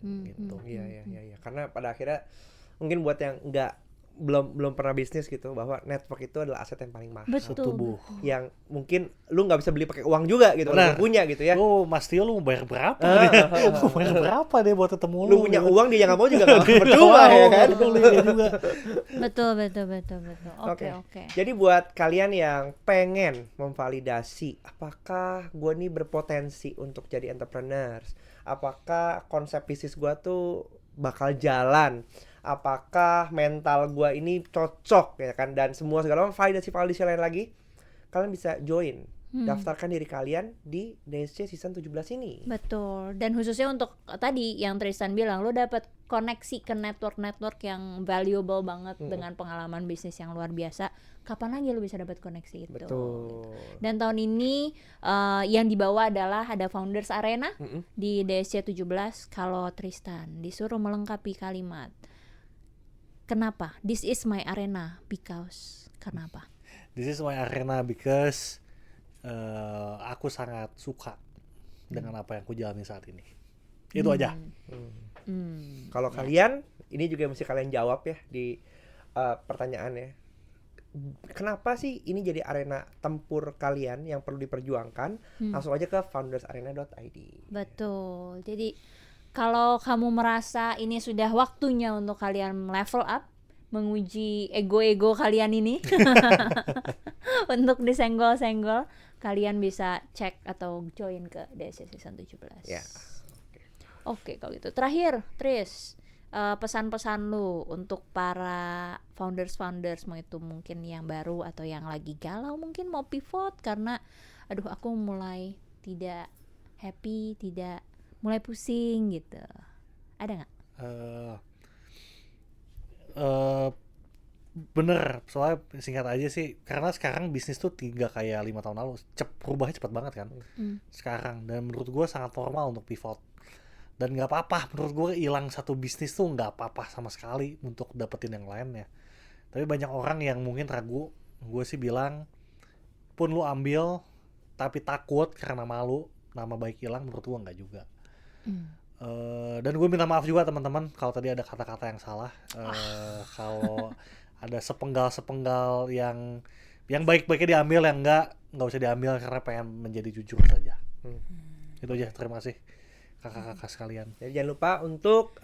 Gitu. Iya. Karena pada akhirnya mungkin buat yang nggak belum pernah bisnis gitu, bahwa network itu adalah aset yang paling mahal. Betul. Tubuh. Yang mungkin lu nggak bisa beli pakai uang juga gitu, kalau Benar. lu punya gitu ya. Lu Mas Tio lu mau bayar berapa dia? Lu mau bayar berapa dia buat ketemu lu? Lu punya gitu. uang, dia nggak mau juga nggak Dia percuma nggak ya mau, kan. nggak peduli dia juga. Betul. Oke. Jadi buat kalian yang pengen memvalidasi apakah gue nih berpotensi untuk jadi entrepreneurs, apakah konsep bisnis gue tuh bakal jalan, apakah mental gue ini cocok ya kan, dan semua segala macam validasi lain lagi, kalian bisa join, daftarkan diri kalian di DSC season 17 ini. Betul. Dan khususnya untuk tadi yang Tristan bilang, lo dapat koneksi ke network yang valuable banget dengan pengalaman bisnis yang luar biasa. Kapan lagi lo bisa dapat koneksi itu? Betul. Dan tahun ini yang dibawa adalah ada Founders Arena di DSC 17. Kalau Tristan disuruh melengkapi kalimat, kenapa? This is my arena because kenapa? This is my arena because aku sangat suka dengan apa yang aku jalani saat ini. Itu aja. Kalau kalian, ini juga mesti kalian jawab ya di pertanyaannya. Kenapa sih ini jadi arena tempur kalian yang perlu diperjuangkan? Langsung aja ke foundersarena.id. Betul. Jadi kalau kamu merasa ini sudah waktunya untuk kalian level up, menguji ego-ego kalian ini untuk disenggol-senggol, kalian bisa cek atau join ke DSC Season 17. Ya. Oke, kalau gitu. Terakhir, Tris, pesan-pesan lu untuk para founders mau itu mungkin yang baru atau yang lagi galau, mungkin mau pivot karena aduh aku mulai tidak happy, mulai pusing gitu. Ada nggak? Bener, soalnya singkat aja sih, karena sekarang bisnis tuh tidak kayak 5 tahun lalu, perubahannya cepat banget kan sekarang, dan menurut gue sangat normal untuk pivot, dan nggak apa-apa. Menurut gue hilang satu bisnis tuh nggak apa-apa sama sekali untuk dapetin yang lainnya. Tapi banyak orang yang mungkin ragu, gue sih bilang pun lu ambil tapi takut karena malu nama baik hilang, menurut gue nggak juga. Dan gue minta maaf juga teman-teman kalau tadi ada kata-kata yang salah. Kalau ada sepenggal yang baik-baiknya diambil, yang nggak usah diambil karena pengen menjadi jujur saja. Itu aja. Terima kasih kakak-kakak sekalian. Jadi jangan lupa untuk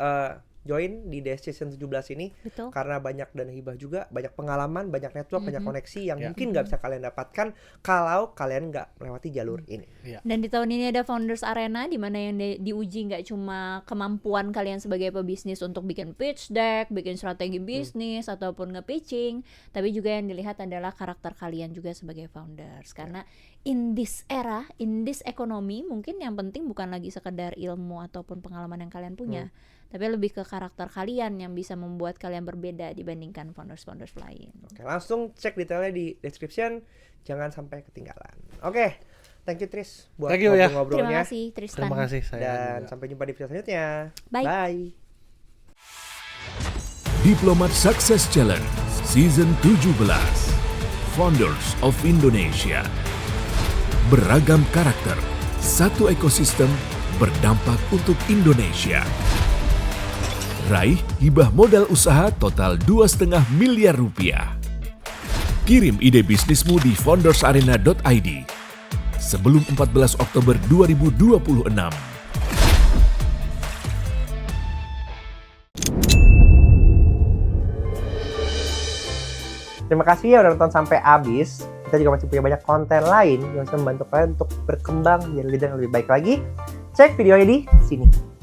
join di DSC Season 17 ini. Betul. Karena banyak dana hibah juga, banyak pengalaman, banyak network, banyak koneksi yang mungkin nggak bisa kalian dapatkan kalau kalian nggak melewati jalur ini. Dan di tahun ini ada Founders Arena, di mana yang diuji nggak cuma kemampuan kalian sebagai pebisnis untuk bikin pitch deck, bikin strategi bisnis ataupun nge-pitching, tapi juga yang dilihat adalah karakter kalian juga sebagai founders. Karena in this era, in this economy, mungkin yang penting bukan lagi sekedar ilmu ataupun pengalaman yang kalian punya, tapi lebih ke karakter kalian yang bisa membuat kalian berbeda dibandingkan founders lain. Oke, langsung cek detailnya di description, jangan sampai ketinggalan. Oke, thank you Tris buat Thank you, ya. ngobrol-ngobrolnya. Terima kasih Tristan. Terima kasih saya Dan juga. sampai jumpa di video selanjutnya. Bye. Bye. Diplomat Success Challenge Season 17 Founders of Indonesia. Beragam karakter, satu ekosistem berdampak untuk Indonesia. Raih hibah modal usaha total 2,5 miliar rupiah. Kirim ide bisnismu di foundersarena.id sebelum 14 Oktober 2026. Terima kasih ya udah nonton sampai habis. Kita juga masih punya banyak konten lain yang bisa membantu kalian untuk berkembang menjadi leader yang lebih baik lagi. Cek videonya di sini.